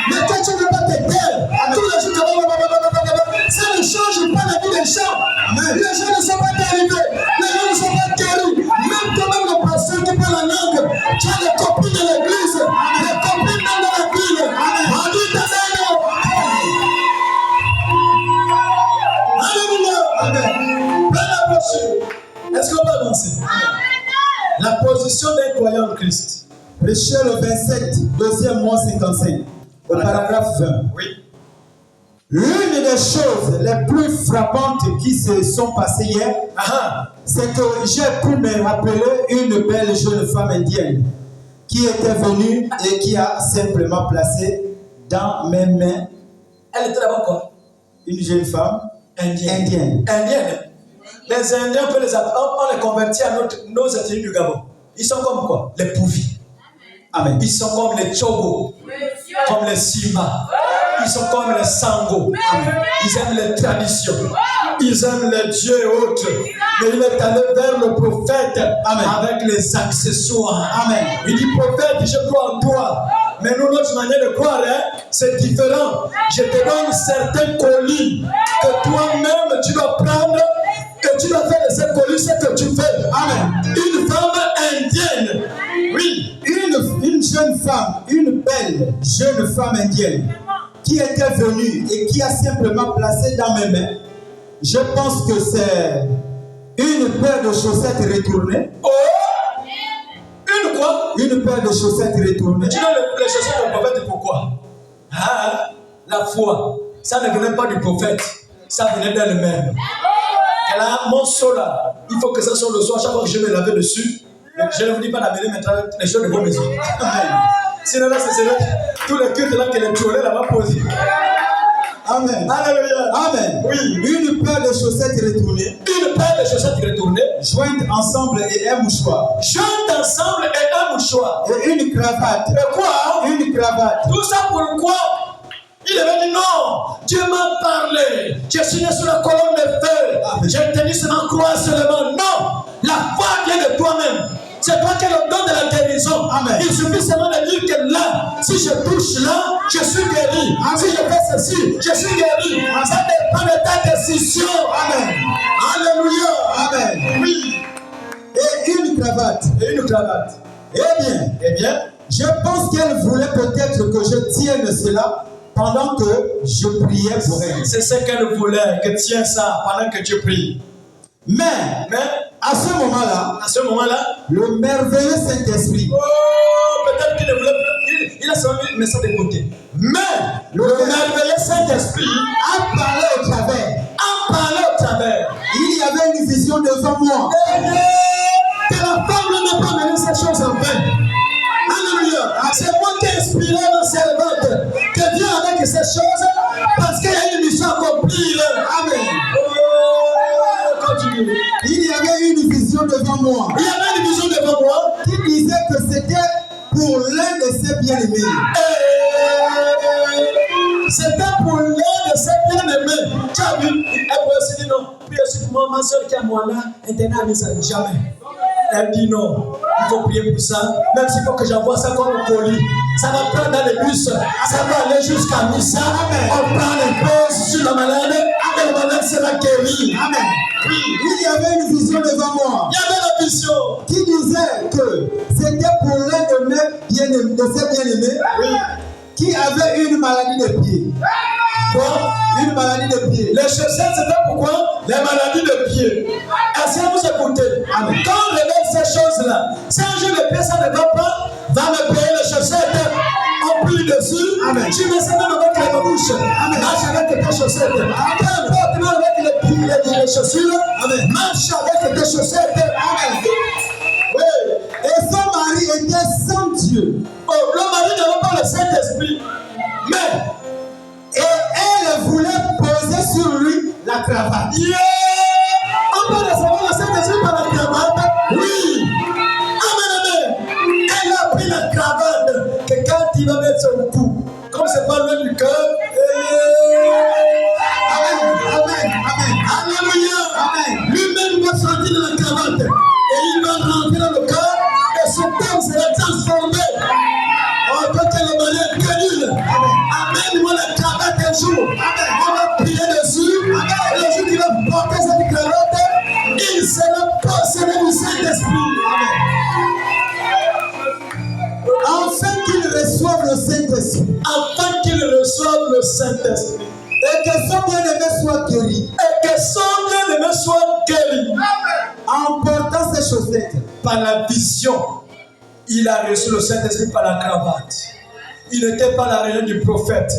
Mais toi, tu ne veux pas te taire. Tous les jours, ça ne change pas la vie des gens. Les gens ne sont pas dérivés. Les gens ne sont pas guéris. Même toi-même, le pasteur qui parle la langue, tu as des copines de l'église, des copines dans la ville. On dit Alléluia. Est-ce qu'on va avancer? La position d'un croyant en Christ. Prêcher le 27, deuxième mois 55, au paragraphe 20. Oui. L'une des choses les plus frappantes qui se sont passées hier, c'est que j'ai pu me rappeler une belle jeune femme indienne qui était venue et qui a simplement placé dans mes mains. Elle était d'abord quoi? Une jeune femme indienne. Les Indiens, on les convertit à nos ethnies du Gabon. Ils sont comme quoi? Les Pouvis. Amen. Ils sont comme les Tchogo, comme les Simba. Ils sont comme les Sango. Ils aiment les traditions. Ils aiment les dieux et autres. Mais il est allé vers le prophète avec les accessoires. Amen. Il dit, prophète, je crois en toi. Mais nous, notre manière de croire, c'est différent. Je te donne certains colis que toi-même tu dois prendre. Et tu dois faire de ces colis ce que tu fais. Amen. Une femme indienne. Oui. Une jeune femme, une belle jeune femme indienne qui était venue et qui a simplement placé dans mes mains. Je pense que c'est une paire de chaussettes retournées. Oh! Une quoi? Une paire de chaussettes retournées. Tu donnes les chaussettes au prophète, pourquoi? La foi, ça ne venait pas du prophète, ça venait d'elle-même. Elle a mon seau là, il faut que ça soit le soir, chaque fois que je vais laver dessus. Je ne vous dis pas d'amener maintenant les choses de vos maisons. Sinon là, c'est tous les cultes là que les trollés là-bas posent. Amen. Alléluia. Amen. Oui. Une paire de chaussettes retournées. Une paire de chaussettes retournées. Jointes ensemble et un mouchoir. Jointes ensemble et un mouchoir. Et une cravate. Et quoi? Une cravate. Tout ça pourquoi? Il avait dit non, Dieu m'a parlé, j'ai signé sur la colonne de feu, j'ai tenu sur ma croix seulement. Non, la foi vient de toi-même. C'est toi qui es le don de la guérison. Amen. Il suffit seulement de dire que là, si je touche là, je suis guéri. Amen. Si je fais ceci, je suis guéri. Amen. Ça dépend de ta décision. Amen. Alléluia. Amen. Oui. Et une cravate. Et une cravate. Eh bien, je pense qu'elle voulait peut-être que je tienne cela pendant que je priais pour elle. C'est ce qu'elle voulait, que tiens ça pendant que tu pries. Mais à ce moment-là, le merveilleux Saint-Esprit, peut-être qu'il ne voulait plus, il a seulement mis ça de côté. Mais le merveilleux Saint-Esprit a parlé au travers. Il y avait une vision devant moi. Que la femme n'a pas mené ces choses en vain. Alléluia. C'est moi qui ai inspiré ma servante que Dieu avec ces choses parce qu'il y a une mission accomplie. Amen. Continue. Il y avait une vision devant moi. Il y avait une vision devant moi qui disait que c'était pour l'un de ses bien-aimés. C'était pour l'un de ses bien-aimés. Tu as vu? Elle peut aussi dire non. Puis aussi pour moi, ma soeur qui a moi là, elle n'a jamais. Elle dit non, il faut prier pour ça. Même s'il faut que j'envoie ça comme un colis. Ça va prendre dans les bus. Ça va aller jusqu'à Missa. On prend les pauses sur la malade. Et le malade sera guéri. Amen. Oui. Il y avait une vision devant moi. Il y avait la vision qui disait que c'était pour l'un de ses bien-aimés qui avait une maladie de pied. Quoi? Une maladie de pied. Les chaussettes, c'était pourquoi? Les maladies de pied. Est-ce que vous écoutez? Amen. Quand on révèle ces choses-là, si un jour le pied ça ne va pas, va me payer les chaussettes. On plie dessus. Amen. Tu mets ça même avec les bouches. Amen. Marche avec tes chaussettes. Peu importe, même avec les chaussures. Amen. Marche avec tes chaussettes. Amen. Oui. Et son mari était sans Dieu. Oh, le mari n'avait pas le Saint-Esprit. Mais et elle voulait poser sur lui la cravate. Yeah! On peut recevoir le Saint-Esprit par la cravate? Oui! Amen, amen! Elle a pris la cravate que quand il va le Saint-Esprit. Afin qu'ils reçoivent le Saint-Esprit. Et que son bien-aimé soit guéri. Et que son bien-aimé soit guéri. En portant ses chaussettes. Par la vision, il a reçu le Saint-Esprit par la cravate. Il n'était pas la réunion du prophète.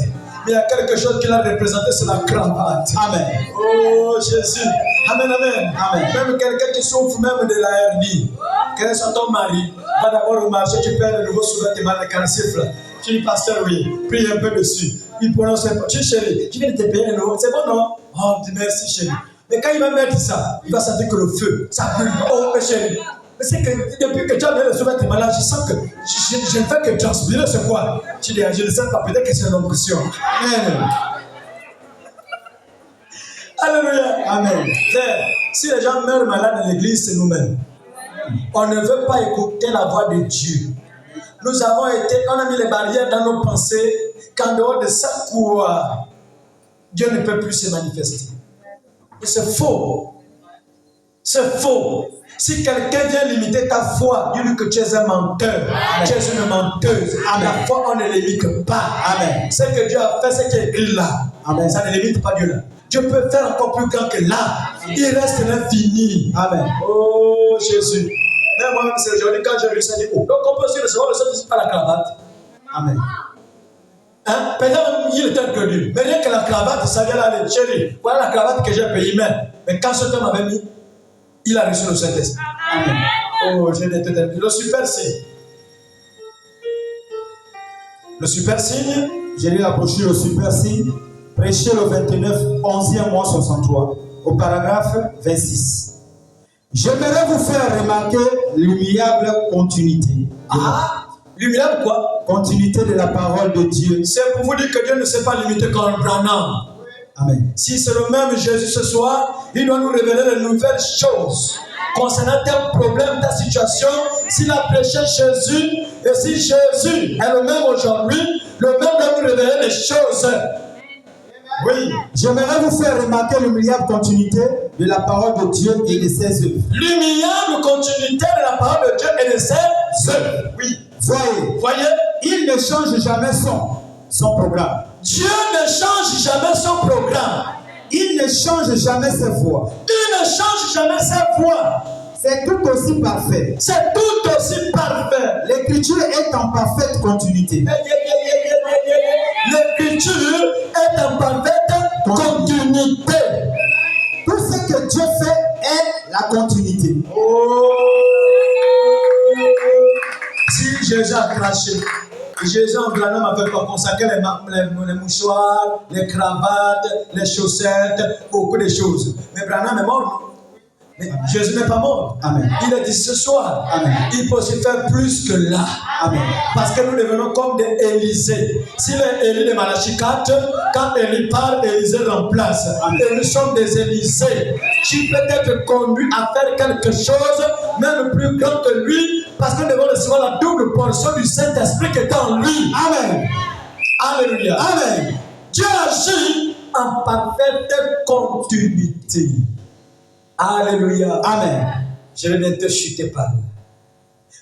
Mais il y a quelque chose qu'il a représenté, c'est la cravate. Amen. Oh Jésus. Amen, amen. Amen. Même quelqu'un qui souffre même de la hernie. Quel est ton mari? Va d'abord au marché, tu perds le nouveau sous-vêtement de calcifre. Tu dis, pasteur, oui, prie un peu dessus. Il prononce un peu. Tu dis, chérie, tu viens de te payer le nouveau. C'est bon, non? Oh, merci, chérie. Mais quand il va mettre ça, il va sentir que le feu, ça brûle. Oh, mais chérie. Mais c'est que depuis que tu as mis le sous-vêtement là, je sens que je ne fais que transpirer ce quoi. Tu dis, je ne sais pas, peut-être que c'est une onction. Amen. Alléluia. Amen. Si les gens meurent malades dans l'église, c'est nous-mêmes. On ne veut pas écouter la voix de Dieu. Nous avons été, on a mis les barrières dans nos pensées, qu'en dehors de ça, Dieu ne peut plus se manifester. Et c'est faux. C'est faux. Si quelqu'un vient limiter ta foi, dis-lui que tu es un menteur. Amen. Tu es une menteuse. Amen. La foi, on ne limite pas. Amen. Ce que Dieu a fait, ce qui est écrit là. Amen. Ça ne limite pas Dieu là. Dieu peut faire encore plus grand que là. Il reste l'infini. Amen. Oh Jésus. Mais moi-même, c'est aujourd'hui quand j'ai réussi à dire, oh, donc on peut aussi recevoir le Saint-Esprit par la cravate. Amen. Hein? Peut-être il était perdu. Mais rien que la cravate, ça vient là, chérie. Voilà la cravate que j'ai payée même. Mais quand cet homme avait mis, il a reçu le Saint-Esprit. Amen. Oh, j'ai été terminé. Le super signe. Le super signe. J'ai lu la brochure Le super signe. Prêché le 29, 11e mois 63. Au paragraphe 26. J'aimerais vous faire remarquer l'humiliable continuité. L'humiliable quoi? Continuité de la parole de Dieu. C'est pour vous dire que Dieu ne s'est pas limité comme Branham. Amen. Si c'est le même Jésus ce soir, il doit nous révéler de nouvelles choses concernant tel problème, ta situation. S'il a prêché Jésus, et si Jésus est le même aujourd'hui, le même doit nous révéler des choses. Oui. J'aimerais vous faire remarquer l'humiliable continuité de la parole de Dieu et de ses œuvres. L'humiliable continuité de la parole de Dieu et de ses œuvres. Oui. Voyez, il ne change jamais son programme. Dieu ne change jamais son programme. Il ne change jamais ses voies. Il ne change jamais ses voies. C'est tout aussi parfait. C'est tout aussi parfait. L'écriture est en parfaite continuité. L'écriture est en parfaite continuité. Tout ce que Dieu fait est la continuité. Oh. Si Jésus a craché, Jésus en Branham avait pas consacré les mouchoirs, les cravates, les chaussettes, beaucoup de choses. Mais Branham est mort. Mais Jésus n'est pas mort. Amen. Il a dit ce soir, amen, il peut se faire plus que là. Amen. Parce que nous devenons comme des Élysées. Si les Élie de Malachie 4, quand Élie parle, Élisée remplace. Amen. Et nous sommes des Élysées. Tu peux être conduit à faire quelque chose, même plus grand que lui, parce que nous devons recevoir la double portion du Saint-Esprit qui est en lui. Amen. Alléluia. Amen. Dieu agit en parfaite continuité. Alléluia. Amen. Je vais bientôt chuter par là.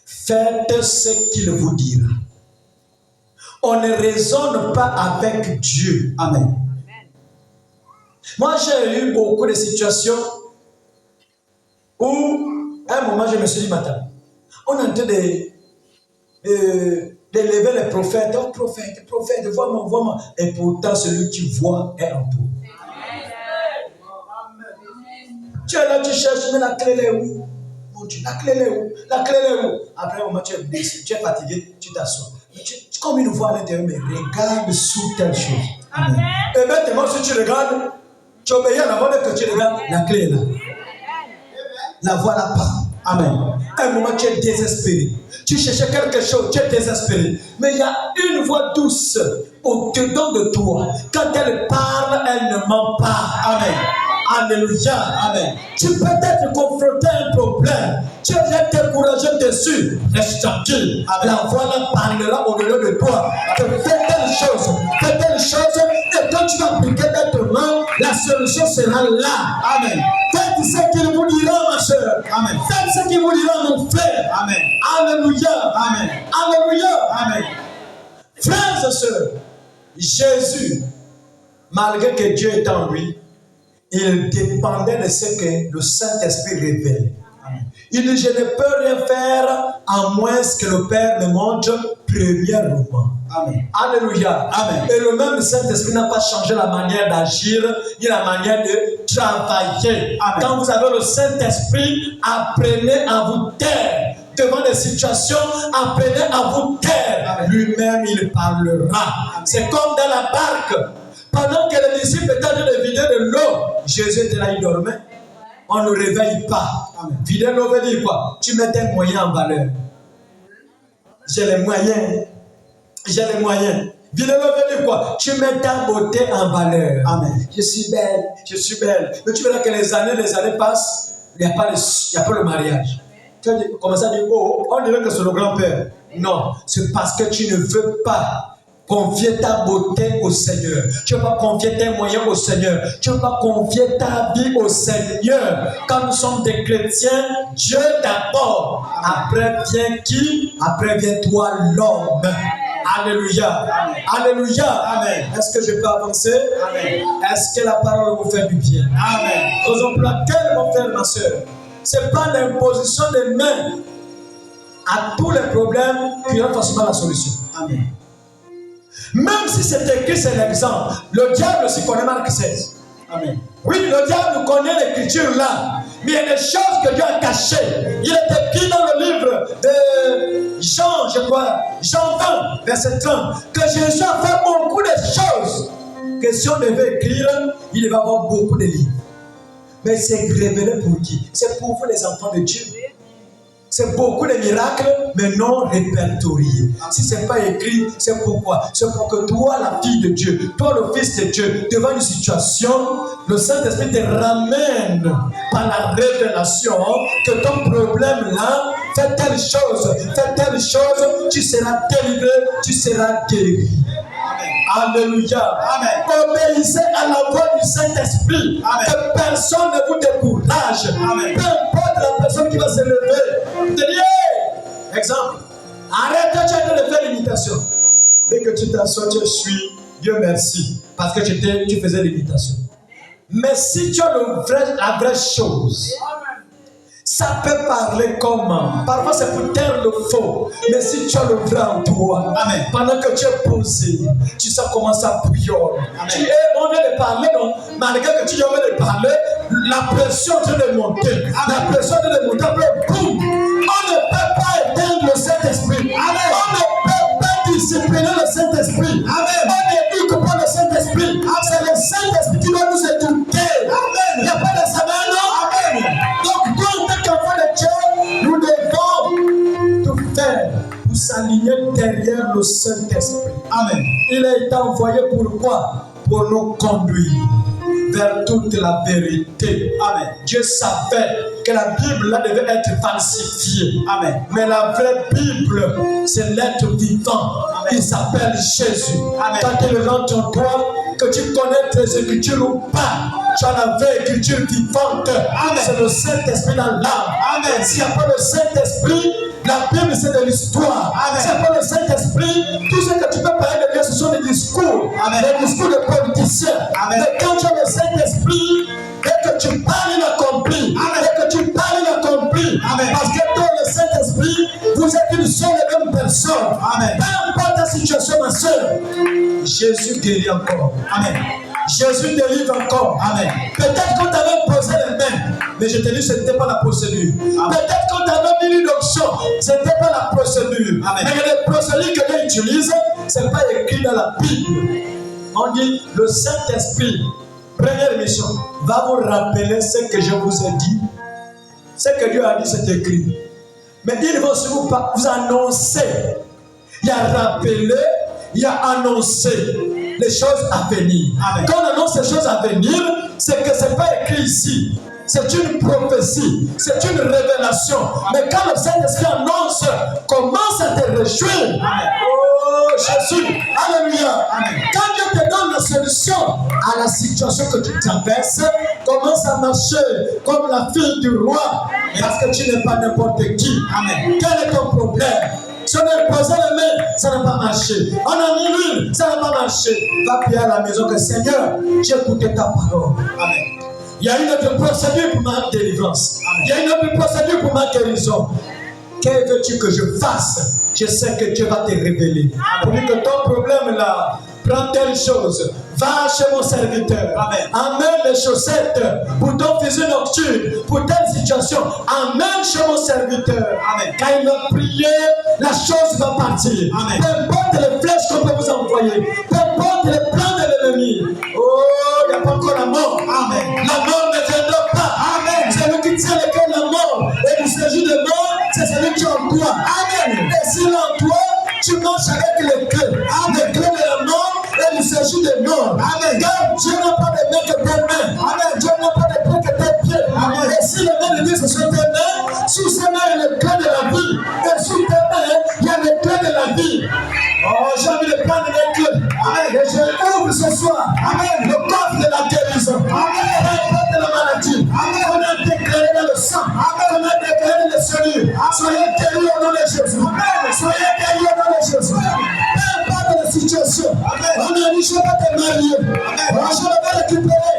Faites ce qu'il vous dira. On ne raisonne pas avec Dieu. Amen. Moi, j'ai eu beaucoup de situations où, à un moment, je me suis dit, madame, on est en train d'élever les prophètes. Oh, prophète, vois-moi, vois-moi. Et pourtant, celui qui voit est en vous. Tu es là, tu cherches, mais la clé est où? Mon Dieu, la clé est où? La clé est où? Après un moment, tu es blessé, tu es fatigué, tu t'assois. Comme une voix à l'intérieur, mais regarde sous telle chose. Amen. Et maintenant, si tu regardes, tu obéis à la voix que tu regardes, la clé est là. La voix là part. Amen. À un moment, tu es désespéré. Tu cherchais quelque chose, tu es désespéré. Mais il y a une voix douce au-dedans de toi. Quand elle parle, elle ne ment pas. Amen. Alléluia. Amen. Tu peux être confronté à un problème. Tu es découragé dessus. Reste tranquille. La voix là parlera au-delà de toi. Que fais telle chose. Fais telle chose. Et quand tu vas appliquer telle main, la solution sera là. Amen. Faites ce qu'il vous dira, ma soeur. Amen. Faites ce qu'il vous dira, mon frère. Amen. Alléluia. Amen. Alléluia. Amen. Frères et sœurs, Jésus, malgré que Dieu est en lui, il dépendait de ce que le Saint-Esprit révèle. Il dit, je ne peux rien faire à moins que le Père me montre premièrement. Amen. Alléluia. Amen. Et le même Saint-Esprit n'a pas changé la manière d'agir, ni la manière de travailler. Amen. Quand vous avez le Saint-Esprit, apprenez à vous taire. Devant des situations, apprenez à vous taire. Lui-même, il parlera. C'est comme dans la barque. Pendant que les disciples étaient en train de vider de l'eau, Jésus était là, il dormait. On ne le réveille pas. Amen. Vider l'eau veut dire quoi? Tu mets tes moyens en valeur. J'ai les moyens. J'ai les moyens. Vider l'eau veut dire quoi? Tu mets ta beauté en valeur. Amen. Je suis belle, je suis belle. Mais tu verras que les années passent, il n'y a pas le mariage. Tu vas commencer à dire, oh, on dirait que c'est le grand-père. Non, c'est parce que tu ne veux pas confier ta beauté au Seigneur. Tu ne veux pas confier tes moyens au Seigneur. Tu ne veux pas confier ta vie au Seigneur. Quand nous sommes des chrétiens, Dieu d'abord. Après vient qui? Après vient toi, l'homme. Alléluia. Amen. Alléluia. Amen. Est-ce que je peux avancer? Amen. Est-ce que la parole vous fait du bien? Amen. Raison pour laquelle, mon frère, ma soeur, ce n'est pas l'imposition des mains à tous les problèmes qui ont forcément la solution. Amen. Même si c'est écrit, c'est l'exemple. Le diable aussi connaît Marc 16. Amen. Oui, le diable connaît l'écriture là. Mais il y a des choses que Dieu a cachées. Il est écrit dans le livre de Jean, je crois, Jean 20, verset 30, que Jésus a fait beaucoup de choses. Que si on devait écrire, il va y avoir beaucoup de livres. Mais c'est révélé pour qui? C'est pour vous les enfants de Dieu. C'est beaucoup de miracles, mais non répertoriés. Si ce n'est pas écrit, c'est pourquoi? C'est pour que toi, la fille de Dieu, toi, le fils de Dieu, devant une situation, le Saint-Esprit te ramène par la révélation que ton problème-là, fais telle chose, tu seras délivré, tu seras guéri. Alléluia. Amen. Obéissez à la voix du Saint-Esprit. Amen. Que personne ne vous décourage. Amen. Peu importe la personne qui va se lever. Te dire, hey! Exemple, arrête de faire l'imitation. Dès que tu t'assois, tu suis, Dieu merci, parce que tu faisais l'imitation. Mais si tu as la vraie chose, ça peut parler comment? Parfois c'est pour taire le faux. Mais si tu as le vrai en toi, amen, pendant que tu es posé, tu sais comment ça bouillonne. Tu es on vient de parler, non? Malgré que tu viens de parler, la pression vient de monter. La pression vient de monter. Après, boum! On ne peut pas éteindre le Saint-Esprit. Amen. On ne peut pas discipliner le Saint-Esprit. Amen. On n'éduque pas le Saint-Esprit. C'est le Saint-Esprit qui doit nous éduquer. Amen. Il n'y a pas d'examen, non? Amen. Donc, toi, en tant qu'enfant de Dieu, nous devons tout faire pour s'aligner derrière le Saint-Esprit. Amen. Il a été envoyé pourquoi? Pour nous conduire vers toute la vérité. Amen. Dieu savait que la Bible là devait être falsifiée. Amen. Mais la vraie Bible, c'est l'être vivant. Amen. Il s'appelle Jésus. Amen. Quand il rentre en toi, que tu connais tes écritures ou pas, tu as la vraie écriture vivante. Amen. C'est le Saint-Esprit dans l'âme. Amen. S'il n'y a pas le Saint-Esprit, la Bible c'est de l'histoire. S'il n'y a pas le Saint-Esprit, tout ce que tu peux parler de Dieu, ce sont des discours. Amen. Des discours de politiciens. Amen. Mais quand tu as le Saint-Esprit, dès que tu parles, il accomplit. Dès que tu parles, il accomplit. Parce que dans le Saint-Esprit, vous êtes une seule et même personne. Amen. Peu importe ta situation, ma soeur, Jésus guérit encore. Amen. Jésus délivre encore. Amen. Peut-être qu'on t'avait posé les mains, mais je te dis, ce n'était pas la procédure. Peut-être qu'on t'avait mis une option, ce n'était pas la procédure. Amen. Mais les procédures que Dieu utilise, ce n'est pas écrit dans la Bible. On dit, le Saint-Esprit, première mission, va vous rappeler ce que je vous ai dit. Ce que Dieu a dit, c'est écrit. Mais il va aussi vous annoncer. Il a rappelé, il a annoncé les choses à venir. Amen. Quand on annonce les choses à venir, c'est que ce n'est pas écrit ici. C'est une prophétie, c'est une révélation. Amen. Mais quand le Saint-Esprit annonce, commence à te réjouir. Amen. Oh Jésus, alléluia. Amen. Quand Dieu te donne la solution à la situation que tu traverses, commence à marcher comme la fille du roi. Parce que tu n'es pas n'importe qui. Amen. Quel est ton problème? Si on est posé les mains, ça n'a pas marché. On a mis l'huile, ça n'a pas marché. Va prier à la maison que Seigneur, j'ai écouté ta parole. Amen. Il y a une autre procédure pour ma délivrance. Amen. Il y a une autre procédure pour ma guérison. Que veux-tu que je fasse? Je sais que Dieu va te révéler. Pour dire que ton problème là, prends telle chose. Va chez mon serviteur. Amen. Amène les chaussettes pour ton fusil nocturne, pour telle situation. Amène chez mon serviteur. Amen. Quand il va prier, la chose va partir. Amen. Peu importe les flèches qu'on peut vous envoyer, peu importe les plans de l'ennemi. Oh, il n'y a pas encore la mort. Amen. La mort ne viendra pas. Amen. C'est lui qui tient le cœur de la mort. Et il s'agit de mort, c'est celui qui est en toi. Amen. Et s'il est en toi, tu marches avec le cœur. Le cœur de la mort, et il s'agit de mort. Amen. Car Dieu n'a pas de main que tes mains. Amen. Dieu n'a pas de pieds que tes pieds. Amen. Et si les mains de Dieu, ce sont tes mains, sous ces mains, il y a le cœur de la vie. Et sous tes mains, il y a le cœur de la vie. Oh, j'ai envie de prendre mes cœurs. Amen. Et je ouvre ce soir. Amen. Le coffre de la guérison. Amen. Le coffre de la maladie. Amen. On a déclaré dans le sang. Amen. On a déclaré le salut. Soyez guéris au nom de Jésus. Amen. Soyez guéris au nom de Jésus. Peu importe la situation. Amen. On a dit, je vais te marier. Amen. Je vais récupérer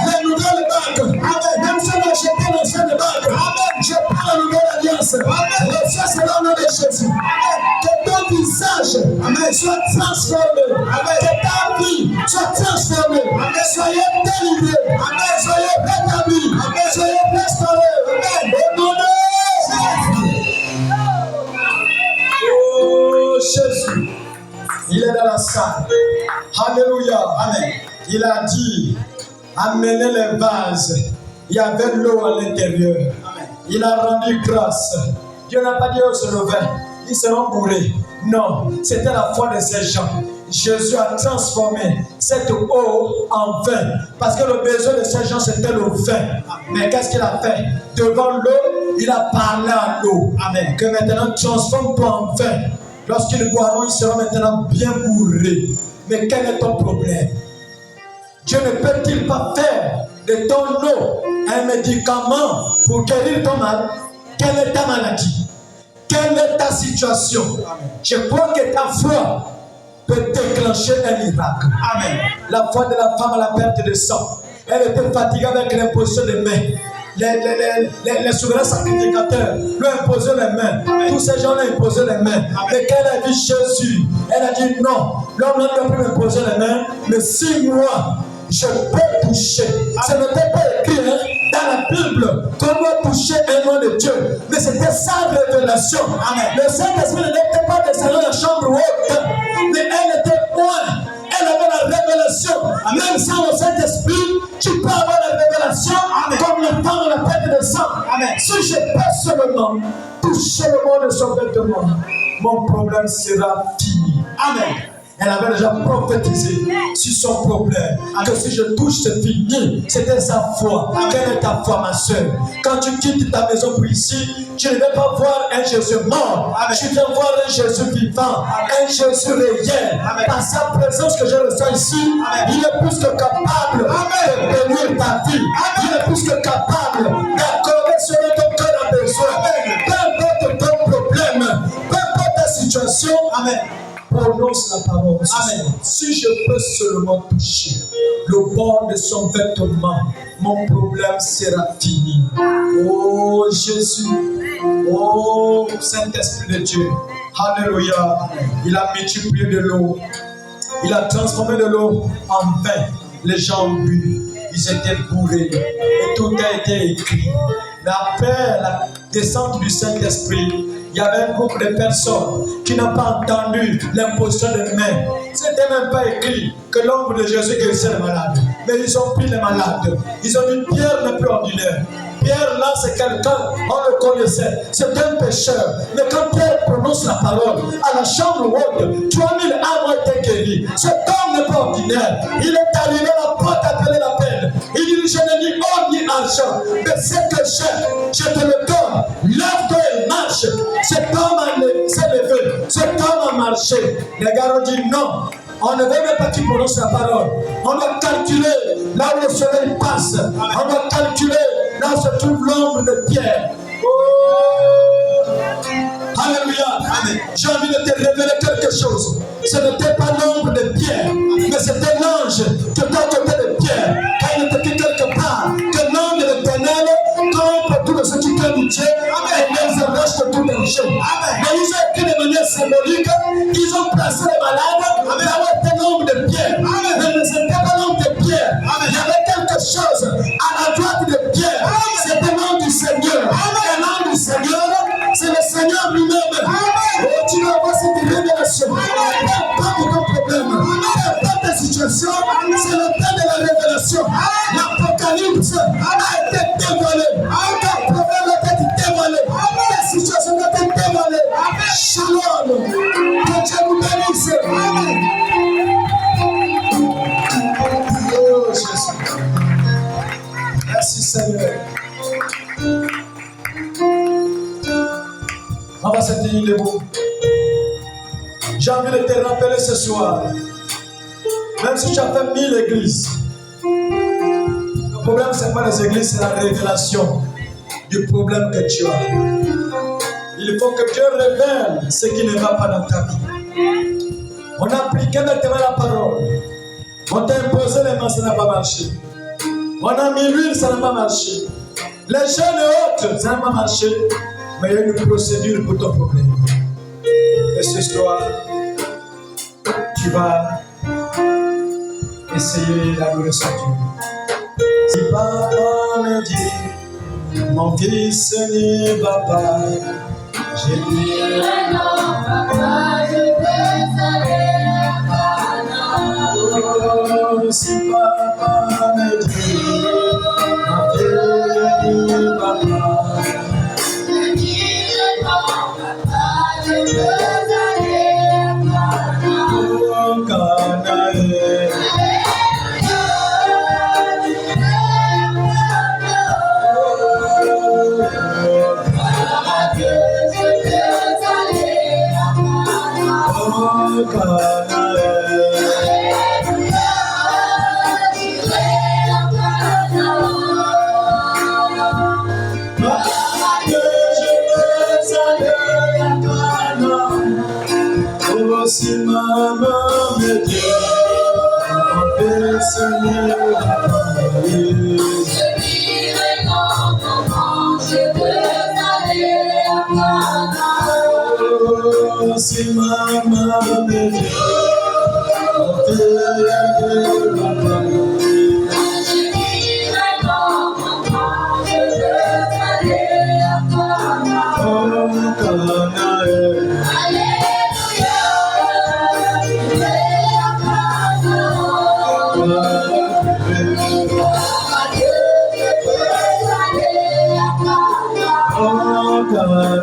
les nouvelles banques. Amen. Même si on a acheté l'ancienne banque. Amen. Je prends la nouvelle alliance. Amen. Et ça, c'est au nom de Jésus. Amen. Que ton visage, amen, soit transformé. Amen. Que ta vie soit transformée. Amen. Soyez délivrés. Amen. Soyez rétablis. Amen. Soyez restaurés. Amen. Au nom de Jésus. Oh Jésus, il est dans la salle. Alléluia. Amen. Il a dit, amenez les vases. Il y avait l'eau à l'intérieur. Amen. Il a rendu grâce. Dieu n'a pas dit aux Slovènes, ils seront bourrés. Non, c'était la foi de ces gens. Jésus a transformé cette eau en vin. Parce que le besoin de ces gens, c'était le vin. Mais qu'est-ce qu'il a fait? Devant l'eau, il a parlé à l'eau. Amen. Que maintenant, transforme-toi en vin. Lorsqu'ils boiront, ils seront maintenant bien bourrés. Mais quel est ton problème? Dieu ne peut-il pas faire de ton eau un médicament pour guérir ton mal? Quelle est ta maladie? Quelle est ta situation? Amen. Je crois que ta foi peut déclencher un miracle. Amen. La foi de la femme à la perte de sang. Elle était fatiguée avec l'imposition des mains. Les souverains sacrificateurs lui ont imposé les mains. Amen. Tous ces gens lui ont imposé les mains. Amen. Mais quand elle a vu Jésus, elle a dit non. L'homme n'a pas pu m'imposer les mains. Mais si moi, je peux toucher. Ce n'était pas écrit dans la Bible comment toucher un nom de Dieu. Mais c'était sa révélation. Amen. Le Saint-Esprit n'était pas descendu dans la chambre haute. Mais elle était loin. Elle avait la révélation. Amen. Même sans le Saint-Esprit, tu peux avoir la révélation. Amen. Comme le temps de la perte de sang. Amen. Si je peux seulement toucher le mot de son vêtement, mon problème sera fini. Amen. Elle avait déjà prophétisé sur son problème. Que si je touche, c'est fini. C'était sa foi. Quelle est ta foi, ma soeur? Quand tu quittes ta maison pour ici, tu ne veux pas voir un Jésus mort. Amen. Tu viens voir un Jésus vivant. Amen. Un Jésus réel. Amen. Par sa présence que je ressens ici, amen, il est plus que capable, amen, de bénir ta vie. Amen. Il est plus que capable d'accorder ce dont ton cœur a besoin. Peu importe ton problème, peu importe ta situation. Amen. Prononce la parole. Amen. Si je peux seulement toucher le bord de son vêtement, mon problème sera fini. Oh Jésus. Oh Saint-Esprit de Dieu. Alléluia. Il a multiplié de l'eau. Il a transformé de l'eau en vin. Les gens ont bu. Ils étaient bourrés. Et tout a été écrit. Mais après la descente du Saint-Esprit, il y avait un groupe de personnes qui n'ont pas entendu l'imposition des mains. Ce n'était même pas écrit que l'ombre de Jésus guérissait les malades. Mais ils ont pris les malades. Ils ont dit Pierre n'est plus ordinaire. Pierre là c'est quelqu'un, on le connaissait, c'est un pécheur. Mais quand Pierre prononce la parole, à la chambre haute, 3000 âmes ont été guéries. Cet homme n'est pas ordinaire. Il est arrivé à la porte appelée la peine. Il dit, je n'ai ni or ni argent, mais ce que j'ai, je te le donne. Lève-toi et marche. Cet homme s'est levé, cet homme a marché. Les gars ont dit non. On ne veut même pas qu'il prononce la parole. On doit calculer là où le soleil passe. On doit calculer là où se trouve l'ombre de Pierre. Oh, Alléluia. J'ai envie de te révéler quelque chose. Ce n'était pas l'ombre de Pierre, mais c'était l'ange qui était à côté de Pierre. Quand il était quelque part, que l'ange de l'Éternel trompe tout ce qui crée du Dieu et les arrache de tout danger. Mais ils ont écrit de manière symbolique, ils ont placé les malades là où était l'ombre de Pierre. Mais ce n'était pas l'ombre de Pierre. Il y avait quelque chose à la droite de Pierre. C'était l'ombre du Seigneur. Et l'ombre du Seigneur, c'est le Seigneur lui-même. Oh, tu vas voir cette révélation. Peu importe ton problème, peu importe ta situation, c'est le temps de la révélation. L'Apocalypse a été dévoilé. Ton problème a été dévoilé. Ta situation a été dévoilée. Shalom. Que Dieu vous bénisse. Oh Jésus. Merci Seigneur. On va se tenir debout. J'ai envie de te rappeler ce soir, même si tu as fait 1000 églises, le problème ce n'est pas les églises, c'est la révélation du problème que tu as. Il faut que Dieu révèle ce qui ne va pas dans ta vie. On a appliqué maintenant la parole. On t'a imposé les mains, ça n'a pas marché. On a mis l'huile, ça n'a pas marché. Les jeunes et autres, ça n'a pas marché. Mais il y a une procédure pour ton problème. Et ce soir, tu vas essayer d'adoration Dieu. Si papa me dit, mon fils n'y va pas, je dirai non, papa, je vais aller à Canaan. Si papa me dit, mon fils n'y va pas, si maman me dit, mon fils n'y va pas. Je dirai non, maman, je veux aller à Canaan. Si maman me dit, mon fils n'y va pas. Je dirai non, maman, je veux aller à Canaan. Canaan.